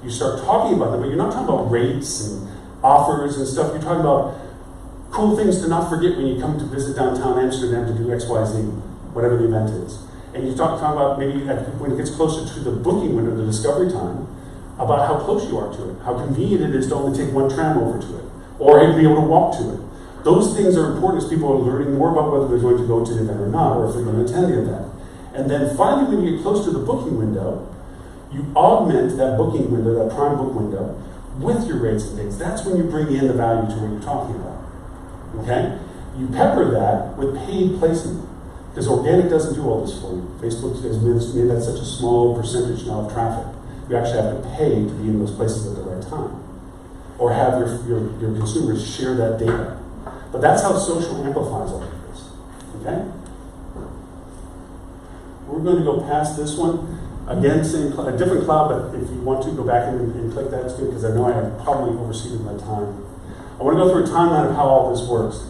Speaker 1: You start talking about them, but you're not talking about rates and offers and stuff. You're talking about cool things to not forget when you come to visit downtown Amsterdam to do XYZ, whatever the event is. And you talk about maybe when it gets closer to the booking window, the discovery time, about how close you are to it, how convenient it is to only take one tram over to it, or be able to walk to it. Those things are important as people are learning more about whether they're going to go to the event or not, or if they're going to attend the event. And then finally, when you get close to the booking window, you augment that booking window, that prime book window, with your rates and dates. That's when you bring in the value to what you're talking about. Okay? You pepper that with paid placement, because organic doesn't do all this for you. Facebook has made that such a small percentage now of traffic. You actually have to pay to be in those places at the right time, or have your consumers share that data. But that's how social amplifies all of this. Okay? We're going to go past this one. Again, a different cloud, but if you want to go back and click that, it's good, because I know I have probably overseeded my time. I want to go through a timeline of how all this works.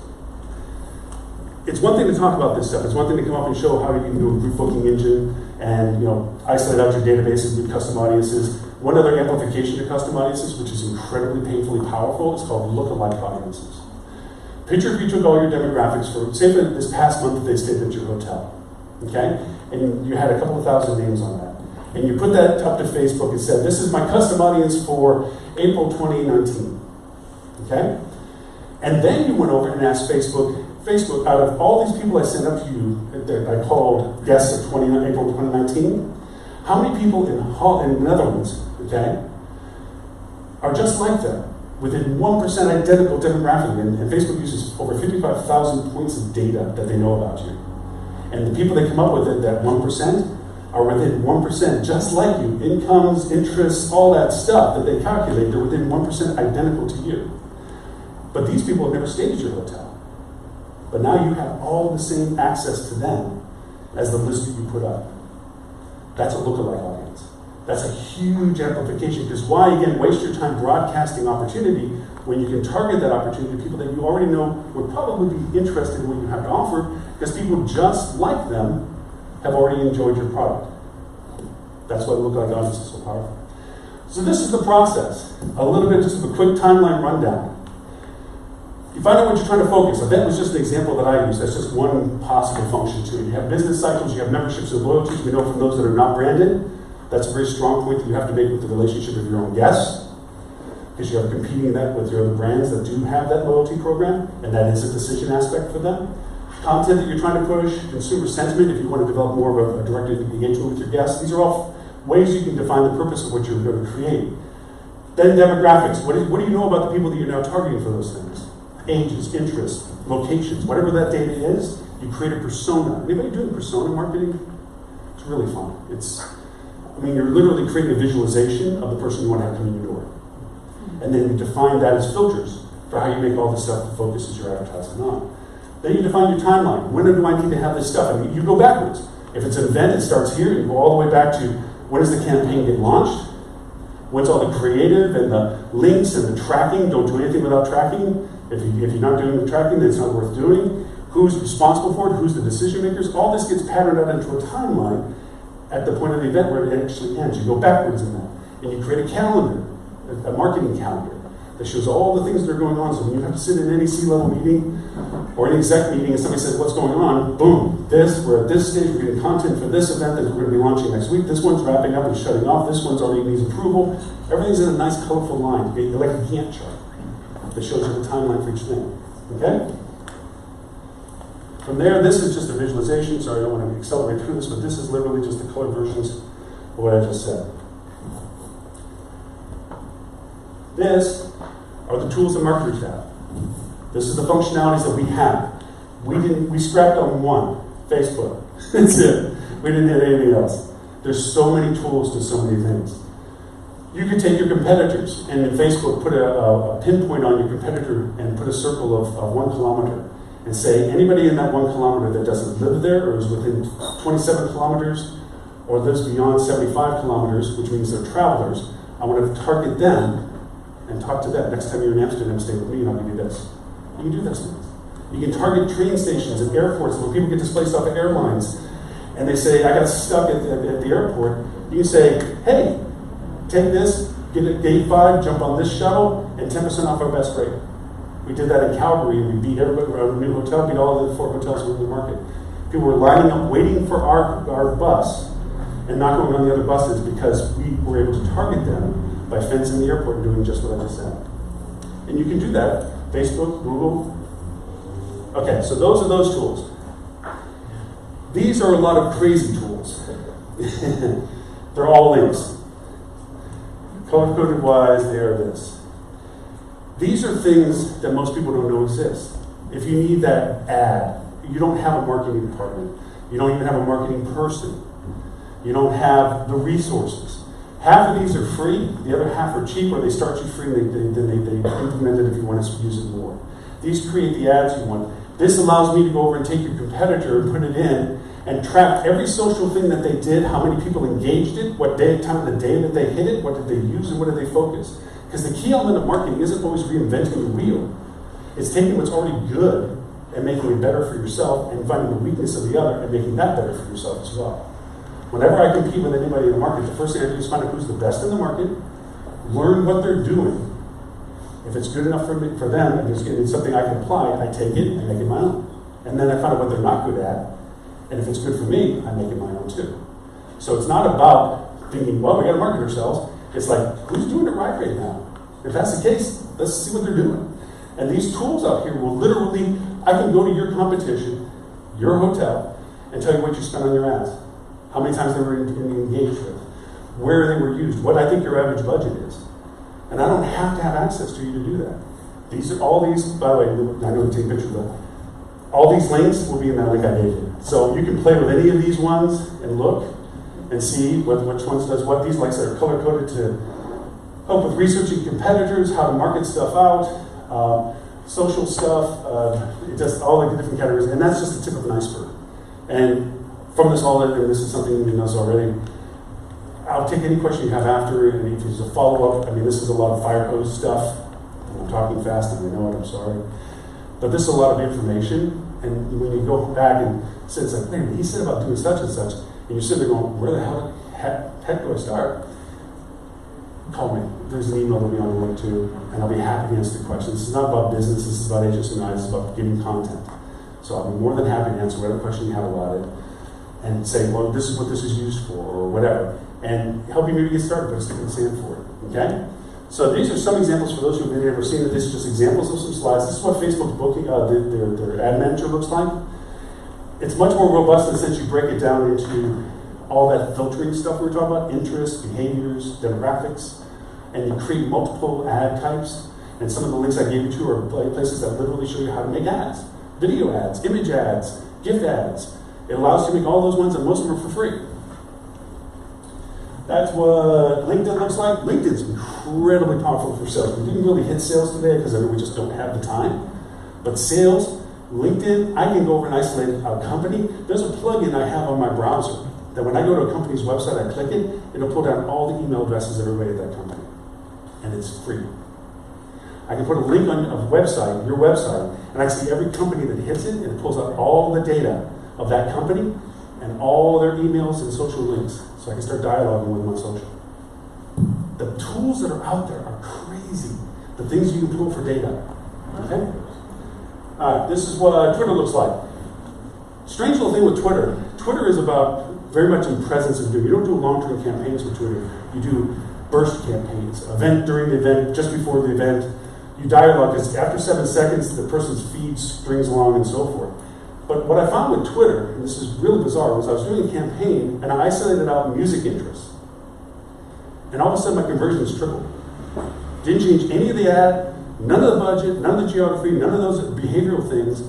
Speaker 1: It's one thing to talk about this stuff. It's one thing to come up and show how you can do a group booking engine and isolate out your databases with custom audiences. One other amplification to custom audiences, which is incredibly painfully powerful, is called lookalike audiences. Picture if you took all your demographics for, say for this past month they stayed at your hotel, okay? And you had a couple of thousand names on that. And you put that up to Facebook and said, this is my custom audience for April 2019, okay? And then you went over and asked Facebook, out of all these people I sent up to you that I called guests of April 2019, how many people in the Netherlands, okay, are just like them, within 1% identical demographically, and Facebook uses over 55,000 points of data that they know about you. And the people they come up with it, that 1%, are within 1% just like you. Incomes, interests, all that stuff that they calculate, they're within 1% identical to you. But these people have never stayed at your hotel. But now you have all the same access to them as the list that you put up. That's a lookalike audience. That's a huge amplification, because why, again, waste your time broadcasting opportunity when you can target that opportunity to people that you already know would probably be interested in what you have to offer, because people just like them have already enjoyed your product. That's why lookalike audience is so powerful. So this is the process. A little bit just of a quick timeline rundown. You find out what you're trying to focus on. That was just an example that I used. That's just one possible function to it. You have business cycles, you have memberships and loyalties. We know from those that are not branded, that's a very strong point that you have to make with the relationship of your own guests, because you are competing that with your other brands that do have that loyalty program, and that is a decision aspect for them. Content that you're trying to push, consumer sentiment, if you want to develop more of a direct engagement with your guests. These are all ways you can define the purpose of what you're going to create. Then demographics. What do you know about the people that you're now targeting for those things? Ages, interests, locations, whatever that data is, you create a persona. Anybody doing persona marketing? It's really fun. You're literally creating a visualization of the person you want to have come in your door. And then you define that as filters for how you make all the stuff the focus is your advertising on. Then you define your timeline. When do I need to have this stuff? You go backwards. If it's an event, it starts here. You go all the way back to when does the campaign get launched? When's all the creative and the links and the tracking? Don't do anything without tracking. If you're not doing the tracking, then it's not worth doing. Who's responsible for it? Who's the decision makers? All this gets patterned out into a timeline at the point of the event where it actually ends. You go backwards in that. And you create a calendar, a marketing calendar, that shows all the things that are going on. So when you have to sit in any C-level meeting or an exec meeting and somebody says, what's going on? Boom, we're at this stage, we're getting content for this event that we're going to be launching next week. This one's wrapping up and shutting off. This one's already needs approval. Everything's in a nice, colorful line, like a Gantt chart that shows you the timeline for each thing. Okay? From there, this is just a visualization. Sorry, I don't want to accelerate through this, but this is literally just the color versions of what I just said. This are the tools that marketers have. This is the functionalities that we have. We scrapped on one, Facebook. That's it. We didn't hit anything else. There's so many tools to so many things. You could take your competitors and in Facebook put a pinpoint on your competitor and put a circle of 1 kilometer and say anybody in that 1 kilometer that doesn't live there or is within 27 kilometers or lives beyond 75 kilometers, which means they're travelers, I want to target them and talk to them. Next time you're in Amsterdam, stay with me and I'll give you this. You can do this. You can target train stations and airports when people get displaced off of airlines and they say, I got stuck at the airport. You can say, hey, take this, get at gate 5, jump on this shuttle, and 10% off our best rate. We did that in Calgary. We beat everybody, our new hotel, beat all the 4 hotels in the market. People were lining up waiting for our bus and not going on the other buses because we were able to target them by fencing the airport and doing just what I just said. And you can do that. Facebook, Google. Okay, so those are those tools. These are a lot of crazy tools. They're all links. Color-coded wise, they are this. These are things that most people don't know exist. If you need that ad, you don't have a marketing department. You don't even have a marketing person. You don't have the resources. Half of these are free, the other half are cheap, or they start you free and then they implement it if you want to use it more. These create the ads you want. This allows me to go over and take your competitor and put it in and track every social thing that they did, how many people engaged it, what time of the day that they hit it, what did they use, and what did they focus. Because the key element of marketing isn't always reinventing the wheel. It's taking what's already good and making it better for yourself and finding the weakness of the other and making that better for yourself as well. Whenever I compete with anybody in the market, the first thing I do is find out who's the best in the market, learn what they're doing. If it's good enough for them and it's something I can apply, I take it and make it my own. And then I find out what they're not good at. And if it's good for me, I make it my own too. So it's not about thinking, well, we got to market ourselves. It's like, who's doing it right now? If that's the case, let's see what they're doing. And these tools out here will literally, I can go to your competition, your hotel, and tell you what you spent on your ads. How many times they were engaged with, where they were used, what I think your average budget is. And I don't have to have access to you to do that. These are all these, by the way, I know you take pictures, but all these links will be in that link I gave you. So you can play with any of these ones and look and see which ones does what. These links are color-coded to help with researching competitors, how to market stuff out, social stuff, it does all the different categories, and that's just the tip of an iceberg. And from this all, and this is something you know already, I'll take any question you have after, and if there's a follow-up, I mean, this is a lot of fire hose stuff. I'm talking fast, and I know it, I'm sorry. But this is a lot of information, and when you go back and say, it's like, man, he said about doing such and such, and you're sitting there going, where the hell heck do I start? Call me. There's an email that'll be on the link too, and I'll be happy to answer the questions. This is not about business, this is about HSMAI, this is about giving content. So I'll be more than happy to answer whatever question you have about it, and say, well, this is what this is used for, or whatever, and help you maybe get started, put a stick in the sand for it, okay? So these are some examples for those who've been here who've seen that this is just examples of some slides. This is what Facebook's booking, their ad manager looks like. It's much more robust in the sense you break it down into all that filtering stuff we were talking about, interests, behaviors, demographics, and you create multiple ad types. And some of the links I gave you to are places that literally show you how to make ads. Video ads, image ads, gift ads. It allows you to make all those ones, and most of them are for free. That's what LinkedIn looks like. LinkedIn's incredibly powerful for sales. We didn't really hit sales today because I know we just don't have the time. But sales, LinkedIn, I can go over and isolate a company. There's a plugin I have on my browser that when I go to a company's website, I click it, it'll pull down all the email addresses of everybody at that company. And it's free. I can put a link on a website, your website, and I see every company that hits it, and it pulls out all the data of that company and all their emails and social links. So I can start dialoguing with them on social. The tools that are out there are crazy. The things you can pull for data. Okay? All right, this is what Twitter looks like. Strange little thing with Twitter. Twitter is about very much in presence of doing. You don't do long-term campaigns with Twitter. You do burst campaigns. Event during the event, just before the event. You dialogue, because after 7 seconds, the person's feed strings along and so forth. But what I found with Twitter, and this is really bizarre, was I was doing a campaign and I isolated out music interests. And all of a sudden my conversions tripled. Didn't change any of the ad, none of the budget, none of the geography, none of those behavioral things.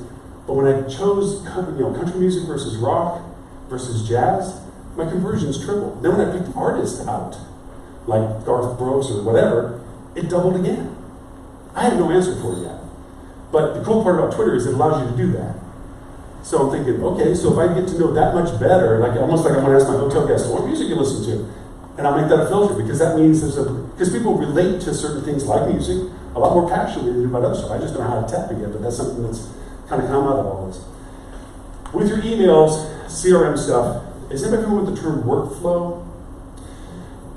Speaker 1: But when I chose country music versus rock versus jazz, my conversions tripled. Then when I picked artists out, like Garth Brooks or whatever, it doubled again. I have no answer for it yet. But the cool part about Twitter is it allows you to do that. So I'm thinking, okay, so if I get to know that much better, like almost like I'm going to ask my hotel guests, what music you listen to? And I'll make that a filter, because that means because people relate to certain things like music a lot more passionately than they do about other stuff. I just don't know how to tap it yet, but that's something that's kind of come out of all this. With your emails, CRM stuff, is anybody familiar with the term workflow?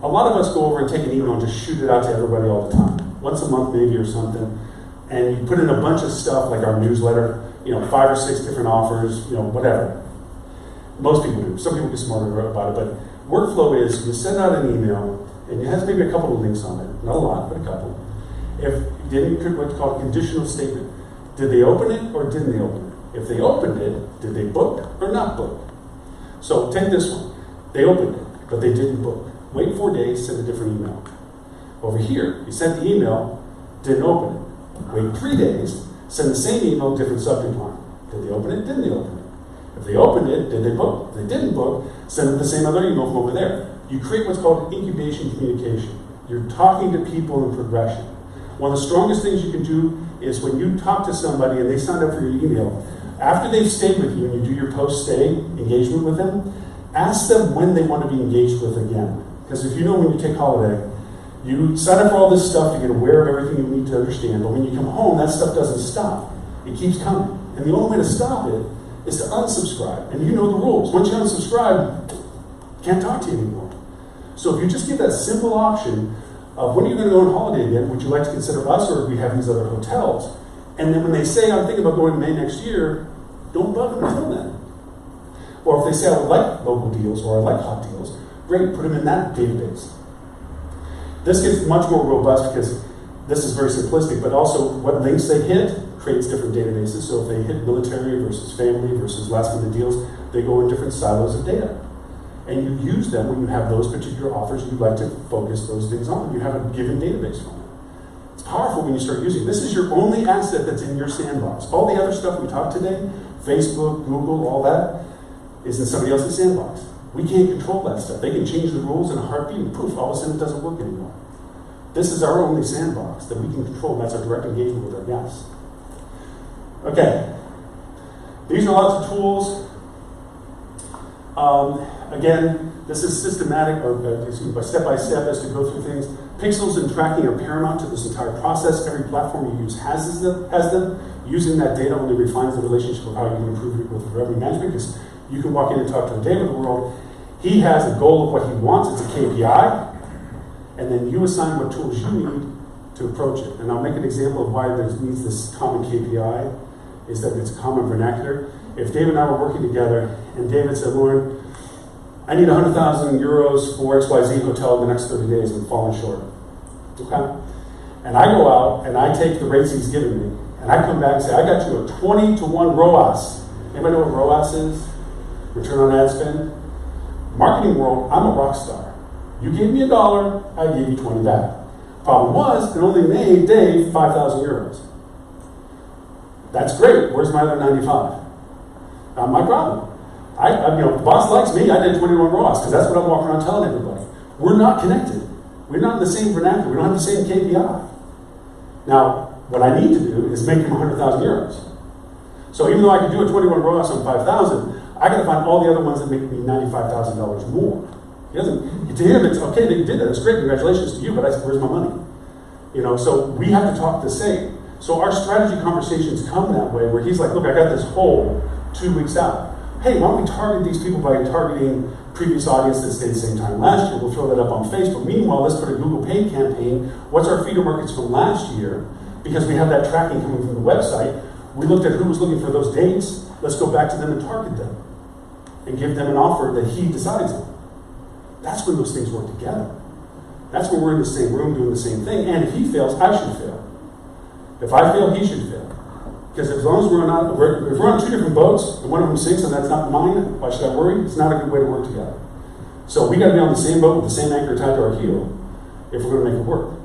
Speaker 1: A lot of us go over and take an email and just shoot it out to everybody all the time. Once a month maybe or something. And you put in a bunch of stuff like our newsletter, 5 or 6 different offers, whatever. Most people do. Some people get smarter about it, but workflow is you send out an email and it has maybe a couple of links on it. Not a lot, but a couple. Then you could what's called a conditional statement. Did they open it or didn't they open it? If they opened it, did they book or not book? So take this one. They opened it, but they didn't book. Wait 4 days, send a different email. Over here, you sent the email, didn't open it. Wait 3 days, send the same email, different subject line. Did they open it? Didn't they open it? If they opened it, did they book? If they didn't book, send them the same other email from over there. You create what's called incubation communication. You're talking to people in progression. One of the strongest things you can do is when you talk to somebody and they sign up for your email, after they've stayed with you and you do your post-stay engagement with them, ask them when they want to be engaged with again. Because if you know when you take holiday, you sign up for all this stuff to get aware of everything you need to understand, but when you come home, that stuff doesn't stop. It keeps coming. And the only way to stop it is to unsubscribe. And you know the rules. Once you unsubscribe, can't talk to you anymore. So if you just give that simple option of when are you going to go on holiday again, would you like to consider us or we have these other hotels? And then when they say, I'm thinking about going May next year, don't bug them until then. Or if they say, I would like local deals or I like hot deals, great, put them in that database. This gets much more robust because this is very simplistic, but also what links they hit creates different databases. So if they hit military versus family versus last minute deals, they go in different silos of data. And you use them when you have those particular offers you'd like to focus those things on. You have a given database from it. It's powerful when you start using it. This is your only asset that's in your sandbox. All the other stuff we talked today, Facebook, Google, all that, is in somebody else's sandbox. We can't control that stuff. They can change the rules in a heartbeat and poof, all of a sudden it doesn't work anymore. This is our only sandbox that we can control. That's our direct engagement with our guests. Okay. These are lots of tools. Again, this is systematic, or step-by-step as to go through things. Pixels and tracking are paramount to this entire process. Every platform you use has them. Using that data only refines the relationship of how you can improve it with revenue management, because you can walk in and talk to a Dave of the world. He has a goal of what he wants. It's a KPI. And then you assign what tools you need to approach it. And I'll make an example of why there needs this common KPI, is that it's a common vernacular. If David and I were working together, and David said, Loren, I need 100,000 euros for XYZ hotel in the next 30 days, and falling short. Okay? And I go out, and I take the rates he's giving me, and I come back and say, I got you a 20-to-1 ROAS. Anybody know what ROAS is? Return on ad spend? Marketing world, I'm a rock star. You gave me $1, I gave you 20 back. Problem was, it only made Dave 5,000 euros. That's great. Where's my other 95? Not my problem. The boss likes me. I did 21 ROAS because that's what I'm walking around telling everybody. We're not connected. We're not in the same vernacular. We don't have the same KPI. Now, what I need to do is make him 100,000 euros. So even though I can do a 21 ROAS on 5,000, I got to find all the other ones that make me $95,000 more. He doesn't. To him, it's okay that you did that. It's great. Congratulations to you. But where's my money? So we have to talk the same. So our strategy conversations come that way, where he's like, look, I got this hole 2 weeks out. Hey, why don't we target these people by targeting previous audience that stayed the same time last year? We'll throw that up on Facebook. Meanwhile, let's put a Google paid campaign. What's our feeder markets from last year? Because we have that tracking coming from the website. We looked at who was looking for those dates. Let's go back to them and target them and give them an offer that he decides on. That's when those things work together. That's when we're in the same room doing the same thing. And if he fails, I should fail. If I fail, he should fail. Because as long as if we're on two different boats and one of them sinks and that's not mine, why should I worry? It's not a good way to work together. So we got to be on the same boat with the same anchor tied to our heel if we're going to make it work.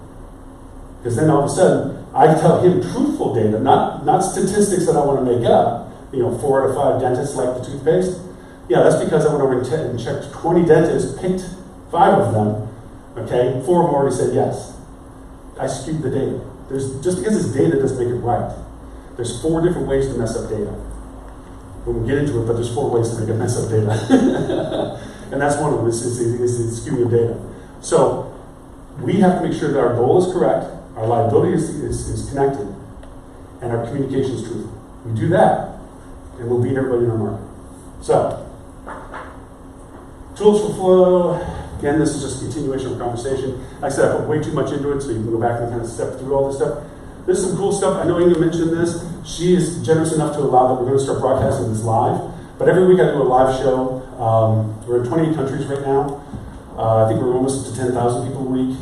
Speaker 1: Because then all of a sudden, I tell him truthful data, not statistics that I want to make up. 4 out of 5 dentists like the toothpaste. Yeah, that's because I went over and checked 20 dentists, picked 5 of them. Okay, 4 of them already said yes. I skewed the data. Just because it's data doesn't make it right. There's 4 different ways to mess up data. We won't get into it, but there's 4 ways to make a mess up data. And that's one of them, is the skewing of data. So we have to make sure that our goal is correct, our liability is connected, and our communication is truthful. We do that, and we'll beat everybody in our market. So, tools for flow. Again, this is just a continuation of conversation. Like I said, I put way too much into it, so you can go back and kind of step through all this stuff. This is some cool stuff. I know Inga mentioned this. She is generous enough to allow that we're going to start broadcasting this live. But every week I do a live show. We're in 28 countries right now. I think we're almost to 10,000 people a week.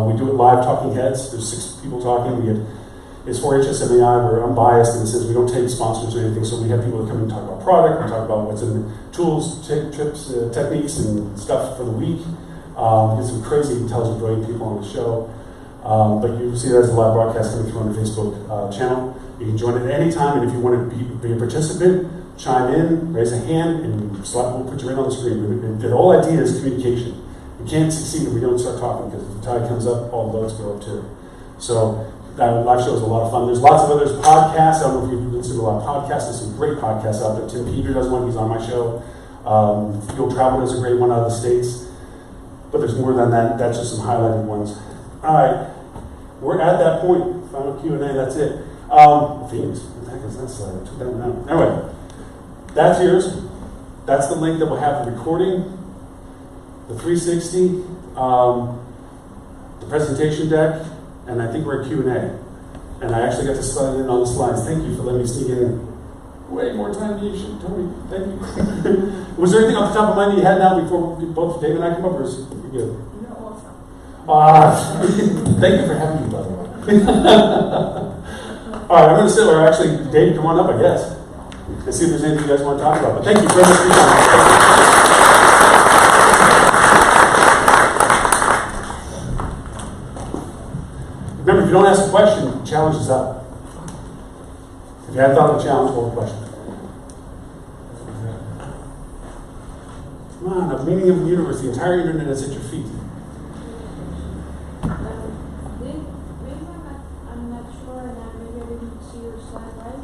Speaker 1: We do it live, talking heads. There's 6 people talking. It's for HSMAI. We're unbiased in the sense we don't take sponsors or anything. So we have people that come and talk about product. We talk about what's in the tools, tips, techniques, and stuff for the week. Get some crazy, intelligent, brilliant people on the show. But you see that as a live broadcast coming through on the Facebook channel. You can join it at any time, and if you want to be a participant, chime in, raise a hand, and we'll put you right on the screen. The whole idea is communication. We can't succeed if we don't start talking, because if the tide comes up, all the boats go up too. So that live show is a lot of fun. There's lots of others podcasts. I don't know if you've listened to a lot of podcasts. There's some great podcasts out there. Tim Peter does one. He's on my show. Fuel Travel does a great one out of the States. But there's more than that. That's just some highlighted ones. All right. We're at that point. Final Q&A. That's it. Themes. What the heck is that slide? I took that one out. Anyway, that's yours. That's the link that will have the recording, the 360, the presentation deck, and I think we're at Q&A. And I actually got to slide in on the slides. Thank you for letting me sneak in way more time than you should tell me. Thank you. Was there anything off the top of mind that you had now before both Dave and I come up, or is it good?
Speaker 7: You're awesome.
Speaker 1: Thank you for having me, by the way. All right, I'm going to sit where actually, Dave, come on up, I guess, and see if there's anything you guys want to talk about. But thank you very much for your time. Remember, if you don't ask a question, the challenge is up. If you hadn't thought of a challenge, hold a question. Come on, the meaning of the universe, the entire internet is at your feet.
Speaker 7: I'm not sure, and maybe I didn't see your slide right,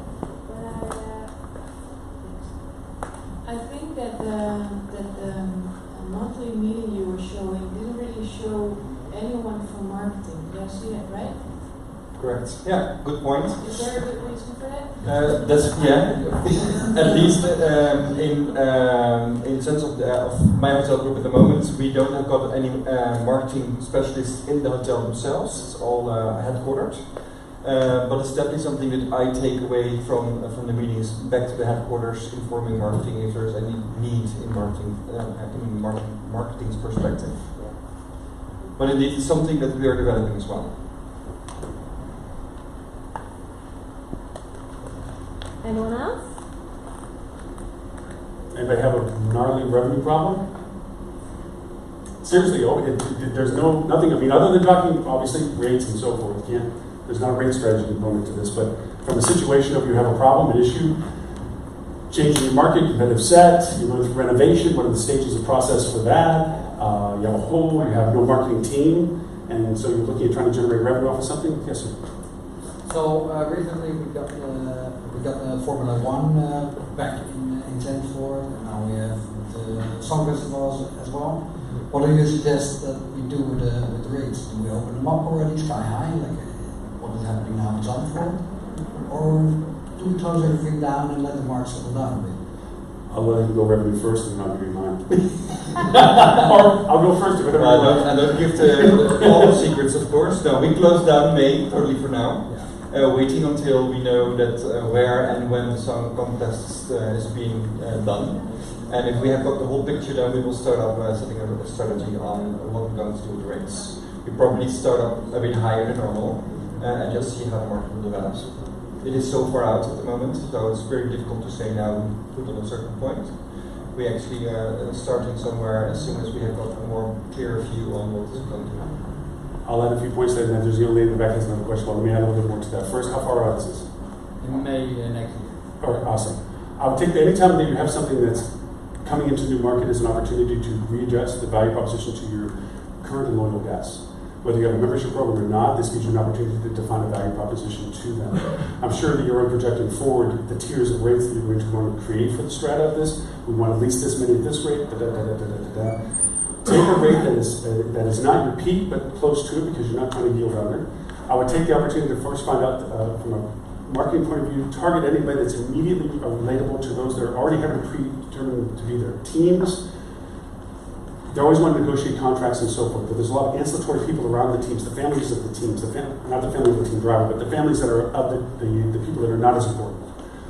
Speaker 7: but I think that the monthly meeting you were showing didn't really show anyone from marketing. Did I see that right?
Speaker 9: Correct. Yeah, good point.
Speaker 7: Is there a good reason for that?
Speaker 9: That's at least in sense of my hotel group at the moment, we don't have got any marketing specialists in the hotel themselves. It's all headquartered, but it's definitely something that I take away from the meetings back to the headquarters, informing marketing if there's any need in marketing's perspective. But indeed, it's something that we are developing as well.
Speaker 7: Anyone else?
Speaker 1: Anybody have a gnarly revenue problem? Seriously, there's nothing. I mean, other than talking obviously rates and so forth. There's not a rate strategy component to this, but from a situation of you have a problem, an issue, changing your market, competitive set, you're going through renovation. What are the stages of process for that? You have a hole. You have no marketing team, and so you're looking at trying to generate revenue off of something. Yes, sir.
Speaker 3: So recently we got Formula One back in Zandvoort, and now we have the song festivals as well. What do you suggest that we do with the rates? Do we open them up already sky high, like what is happening now in Zandvoort, or do we close everything down and let the market settle down a bit?
Speaker 1: I'll let you go revenue first, and I'll give you mine. Or I'll go first. If
Speaker 9: I don't give all the secrets, of course. No, we closed down May totally for now. Waiting until we know that where and when the song contest is being done. And if we have got the whole picture, then we will start up setting up a strategy on what we're going to do with the rates. We probably start up a bit higher than normal and just see how the market will develop. It is so far out at the moment, so it's very difficult to say now we put on a certain point. We actually starting somewhere as soon as we have got a more clear view on what is going to happen.
Speaker 1: I'll add a few points there, and then there's the young lady in the back has another question. Well, let me add a little bit more to that. First, how far out is this?
Speaker 3: In May next year.
Speaker 1: All right, awesome. I would take any time that you have something that's coming into the new market as an opportunity to readjust the value proposition to your current and loyal guests. Whether you have a membership program or not, this gives you an opportunity to define a value proposition to them. I'm sure that you're projecting forward the tiers of rates that you're going to create for the strata of this. We want at least this many at this rate, Take a rate that is not your peak, but close to it, because you're not trying to yield under. I would take the opportunity to first find out, from a marketing point of view, target anybody that's immediately relatable to those that are already having predetermined to be their teams. They always want to negotiate contracts and so forth, but there's a lot of ancillary people around the teams, the families of the teams, not the family of the team driver, but the families that are of the people that are not as important.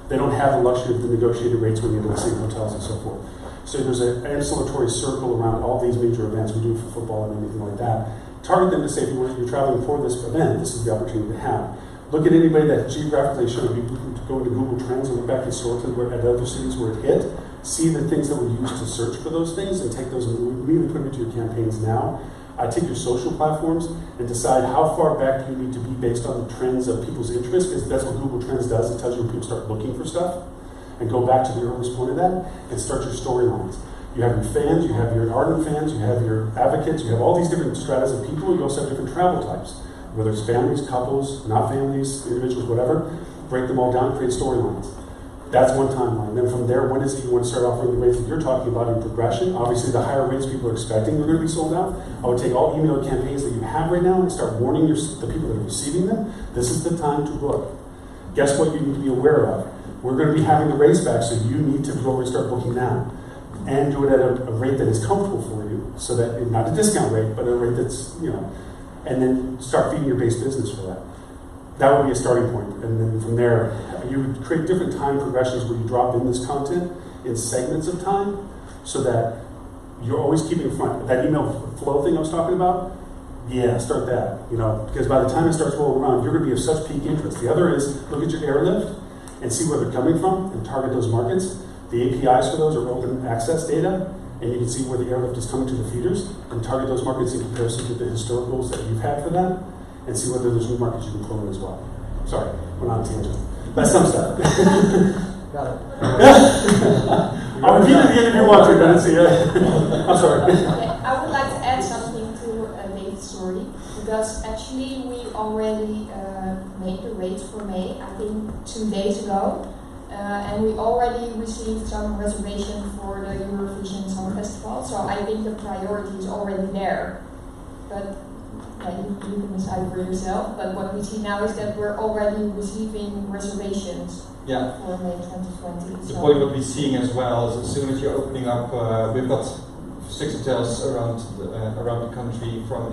Speaker 1: They don't have the luxury of the negotiated rates when you go to the same hotels and so forth. So there's an ancillary circle around all these major events we do for football and anything like that. Target them to say, if you're traveling for this event, this is the opportunity to have. Look at anybody that geographically should be go into Google Trends and look back historically at other cities where it hit. See the things that were used to search for those things and take those and immediately put them into your campaigns now. I take your social platforms and decide how far back you need to be based on the trends of people's interests, because that's what Google Trends does. It tells you when people start looking for stuff, and go back to the earliest point of that and start your storylines. You have your fans, you have your ardent fans, you have your advocates, you have all these different stratas of people. You also have different travel types, whether it's families, couples, not families, individuals, whatever. Break them all down, create storylines. That's one timeline. Then from there, when is it you want to start offering the rates that you're talking about in progression? Obviously, the higher rates people are expecting are going to be sold out. I would take all email campaigns that you have right now and start warning the people that are receiving them. This is the time to book. Guess what you need to be aware of? We're going to be having the rates back, so you need to go and start booking now. And do it at a rate that is comfortable for you, so that, not a discount rate, but a rate that's, and then start feeding your base business for that. That would be a starting point. And then from there, you would create different time progressions where you drop in this content in segments of time, so that you're always keeping in front. That email flow thing I was talking about, yeah, start that, because by the time it starts rolling around, you're going to be of such peak interest. The other is, look at your airlift and see where they're coming from and target those markets. The APIs for those are open access data, and you can see where the airlift is coming to the feeders and target those markets in comparison to the historicals that you've had for them, and see whether there's new markets you can pull in as well. Sorry, we're on a tangent. That's some stuff.
Speaker 3: Got it.
Speaker 1: I'll repeat it at the end if you want to, but it's, I'm sorry.
Speaker 10: Okay, I would like to add something to David's story, because actually we already made the rates for May, I think 2 days ago. And we already received some reservation for the Eurovision Song Festival, so I think the priority is already there. But you can decide for yourself. But what we see now is that we're already receiving reservations for May 2020.
Speaker 9: The point what we're seeing as well is, as soon as you're opening up, we've got 6 hotels around the country, from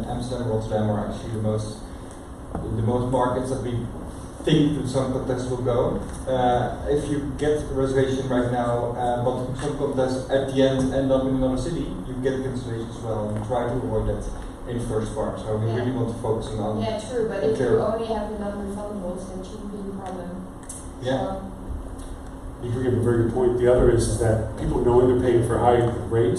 Speaker 9: Amsterdam and Rotterdam are actually the most markets that we think the song contest will go. If you get a reservation right now, but the song contest at the end up in another city, you get a cancellation as well, and try to avoid that in first part. So we really want to focus on.
Speaker 10: Yeah, true. But if you only have the non-refundables, that shouldn't be a problem.
Speaker 1: Yeah. You bring up a very good point. The other is that people knowing they're paying for a high rate,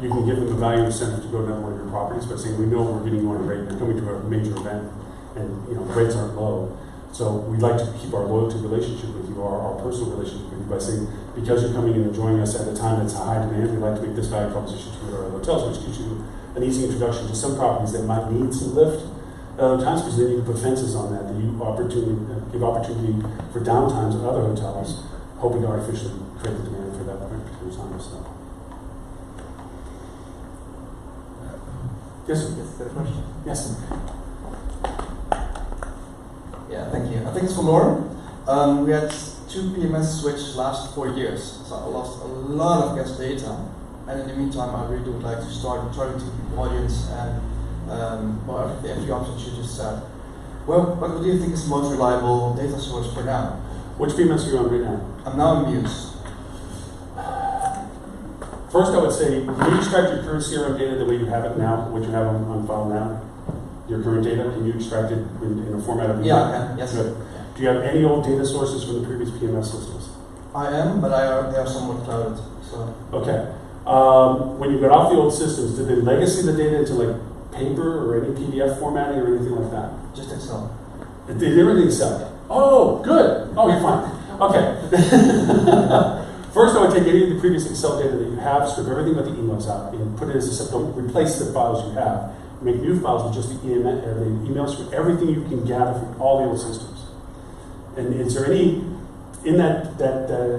Speaker 1: you can give them a value incentive to go to one of your properties by saying, we know we're getting you on a rate, they're coming to a major event, and rates aren't low. So we'd like to keep our loyalty relationship with you, our personal relationship with you, by saying, because you're coming in and joining us at a time that's a high demand, we'd like to make this value proposition to you at our hotels, which gives you an easy introduction to some properties that might need some lift at other times, because then you can put fences on that, you give opportunity for downtimes at other hotels, hoping to artificially create the demand for that particular time. So. Yes, sir.
Speaker 6: Yes, got a question?
Speaker 1: Yes, sir.
Speaker 6: Yeah, thank you. I think it's for Loren. We had 2 PMS switches last 4 years, so I lost a lot of guest data. And in the meantime, I really would like to start targeting the audience and every option you just said. Well, what do you think is the most reliable data source for now?
Speaker 1: Which PMS are you on right now?
Speaker 6: I'm now on Muse.
Speaker 1: First, I would say, can you extract your current CRM data the way you have it now, what you have on file now? Your current data, can you extract it in a format of?
Speaker 6: Yeah, I can. Yes.
Speaker 1: Good. Do you have any old data sources from the previous PMS systems?
Speaker 6: I am, but they are somewhat clouded. So.
Speaker 1: Okay. When you got off the old systems, did they legacy the data into like paper or any PDF formatting or anything like that?
Speaker 6: Just Excel.
Speaker 1: They did everything Excel. Oh, good. Oh, you're fine. Okay. First, I would take any of the previous Excel data that you have, strip everything but the emails out, and put it as a separate. Don't replace the files you have. Make new files with just the emails for everything you can gather from all the old systems. And is there any, in that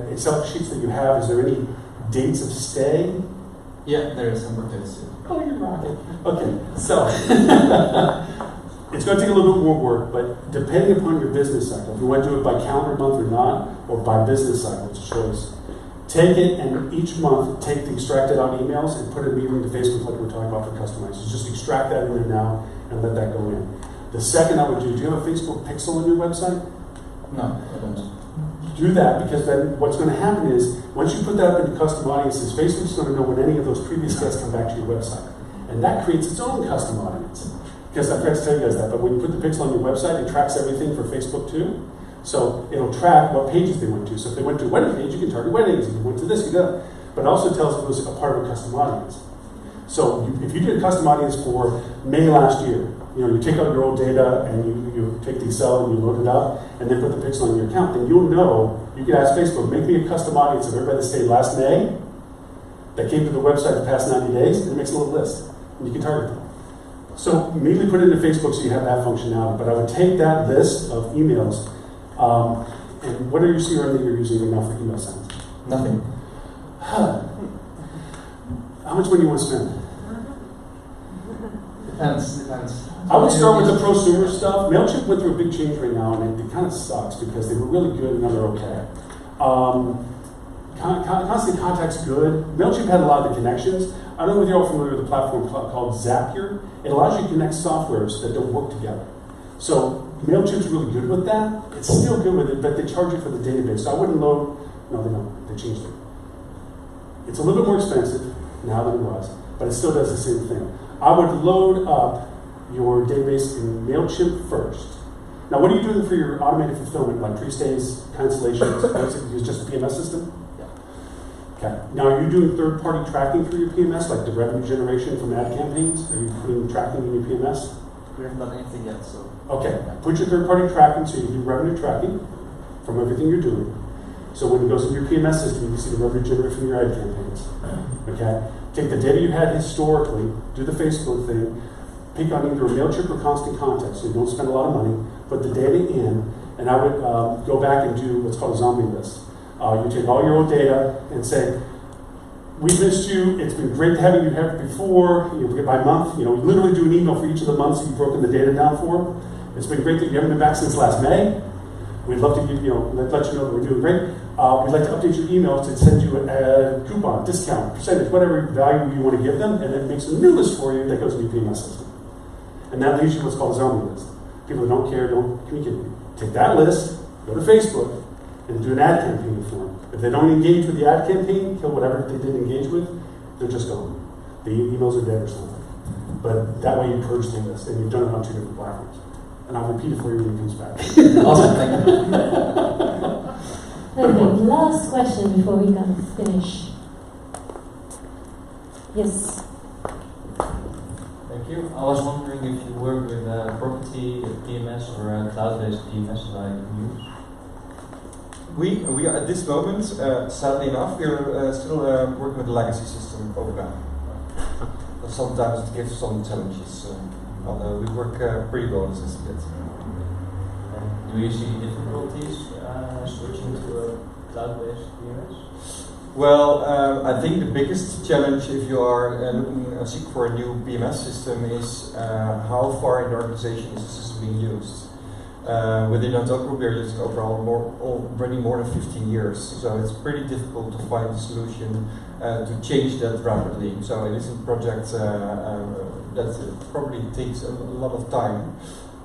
Speaker 1: Excel sheets that you have, is there any dates of stay?
Speaker 6: Yeah, there is some dates.
Speaker 1: Oh, you're rocking. Okay, so it's going to take a little bit more work, but depending upon your business cycle, if you want to do it by calendar month or not, or by business cycle, it's a choice. Take it and each month take the extracted out emails and put it immediately into Facebook like we're talking about for customized. So just extract that in there now and let that go in. The second I would do you have a Facebook pixel on your website?
Speaker 6: No, I don't.
Speaker 1: Do that, because then what's going to happen is once you put that up into custom audiences, Facebook's going to know when any of those previous guests come back to your website. And that creates its own custom audience. Because I forgot to tell you guys that, but when you put the pixel on your website, it tracks everything for Facebook too. So it'll track what pages they went to. So if they went to a wedding page, you can target weddings. If they went to this, you go. But it also tells if it was a part of a custom audience. So if you did a custom audience for May last year, you take out your old data and you take the Excel and you load it up and then put the pixel on your account, then you'll know, you can ask Facebook, make me a custom audience of everybody that stayed last May, that came to the website the past 90 days, and it makes a little list. And you can target them. So immediately put it into Facebook so you have that functionality. But I would take that list of emails, and what are your CRM that you're using now for email sends?
Speaker 9: Nothing.
Speaker 1: How much money do you want to spend?
Speaker 6: Depends.
Speaker 1: I would start with the prosumer stuff. MailChimp went through a big change right now, and it kind of sucks because they were really good and now they're okay. Constant Contact's good. MailChimp had a lot of the connections. I don't know if you're all familiar with a platform called Zapier. It allows you to connect softwares that don't work together. So MailChimp's really good with that. It's still good with it, but they charge you for the database. So I wouldn't load, no, they don't. They changed it. It's a little bit more expensive now than it was, but it still does the same thing. I would load up your database in MailChimp first. Now, what are you doing for your automated fulfillment, like pre-stays, cancellations? It's just a PMS system? Okay. Now, are you doing third-party tracking through your PMS, like the revenue generation from ad campaigns? Are you putting tracking in your PMS?
Speaker 6: We haven't done anything yet, so.
Speaker 1: Okay. Put your third-party tracking so you can do revenue tracking from everything you're doing. So when it goes into your PMS system, you can see the revenue generated from your ad campaigns. Okay. Take the data you had historically, do the Facebook thing, pick on either a MailChimp or Constant Contact, so you don't spend a lot of money, put the data in, and I would go back and do what's called a zombie list. You take all your old data and say, we missed you, it's been great having you here before, by month, literally do an email for each of the months you've broken the data down for. It's been great that you haven't been back since last May. We'd love to let you know that we're doing great. We'd like to update your email to send you a coupon, discount, percentage, whatever value you want to give them, and it makes a new list for you that goes in your PMS system. And that leaves you what's called a zombie list. People who don't care, don't communicate with you. Take that list, go to Facebook, and do an ad campaign for them. If they don't engage with the ad campaign, kill whatever they did engage with, they're just gone. The emails are dead or something. But that way you purge the list, and you've done it on 2 different platforms. And I'll repeat it for you when it comes back.
Speaker 6: Awesome, thank you.
Speaker 11: Perfect. Last question before we can finish. Yes.
Speaker 8: Thank you. I was wondering if you work with property PMS or cloud-based PMS like Muse.
Speaker 9: We are at this moment, sadly enough, we are still working with the legacy system overground. Sometimes it gives some challenges, although we work pretty well in the system yet.
Speaker 8: Do you see difficulties switching to a cloud-based PMS?
Speaker 9: Well, I think the biggest challenge if you are looking seek for a new PMS system is how far in the organization is the system being used. Within our group, we are using overall running more than 15 years, so it's pretty difficult to find a solution to change that rapidly. So it is a project that probably takes a lot of time.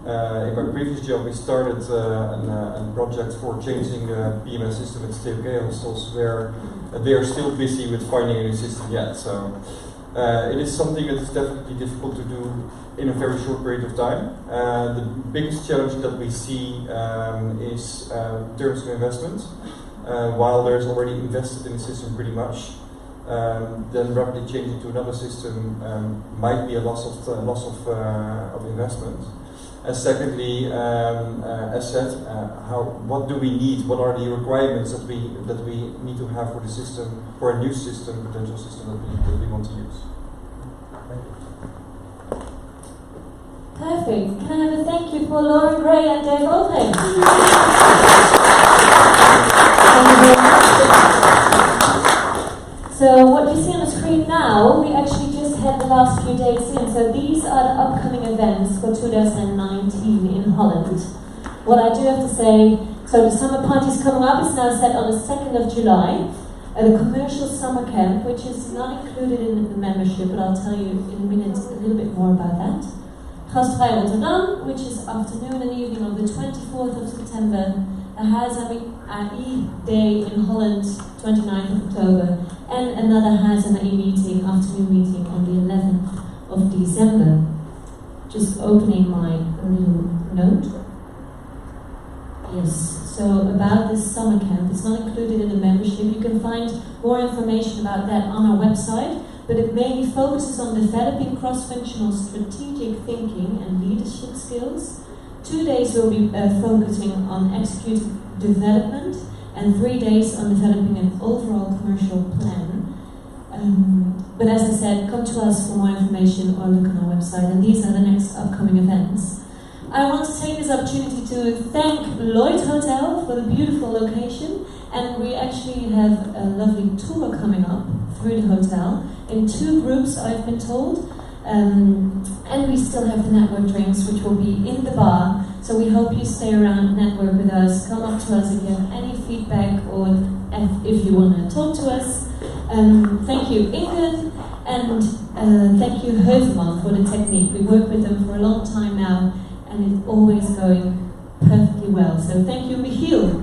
Speaker 9: In my previous job, we started a project for changing the PMS system at TPK hostels, where they are still busy with finding a new system yet. So it is something that is definitely difficult to do in a very short period of time. The biggest challenge that we see is terms of investment. While there's already invested in the system pretty much, then rapidly changing to another system might be a loss of investment. And secondly, as said, what do we need? What are the requirements that we need to have for the system, for a new system, potential system that we want to use?
Speaker 11: Perfect. Can I have a thank you for Loren Gray and Dave Oldham? So what you see on the screen now, we actually just had the last few dates in. So these are the upcoming events for 2019 in Holland. What I do have to say, so the summer party's coming up. It's now set on the 2nd of July. The commercial summer camp, which is not included in the membership, but I'll tell you in a minute a little bit more about that. Gastvrij Rotterdam, which is afternoon and evening on the 24th of September, a HSMAI Day in Holland, 29th of October, and another HSMAI meeting, afternoon meeting on the 11th of December. Just opening my little note. Yes, so about this summer camp, it's not included in the membership. You can find more information about that on our website. but it mainly focuses on developing cross-functional strategic thinking and leadership skills. 2 days will be focusing on executive development, and 3 days on developing an overall commercial plan. But as I said, come to us for more information or look on our website, and these are the next upcoming events. I want to take this opportunity to thank Lloyd Hotel for the beautiful location, and we actually have a lovely tour coming up through the hotel in 2 groups, I've been told. And we still have the network drinks, which will be in the bar. So we hope you stay around, network with us, come up to us if you have any feedback or if you want to talk to us. Thank you, Inge, and thank you, Heuvelman, for the technique. We work with them for a long time now, and it's always going perfectly well. So thank you, Michiel.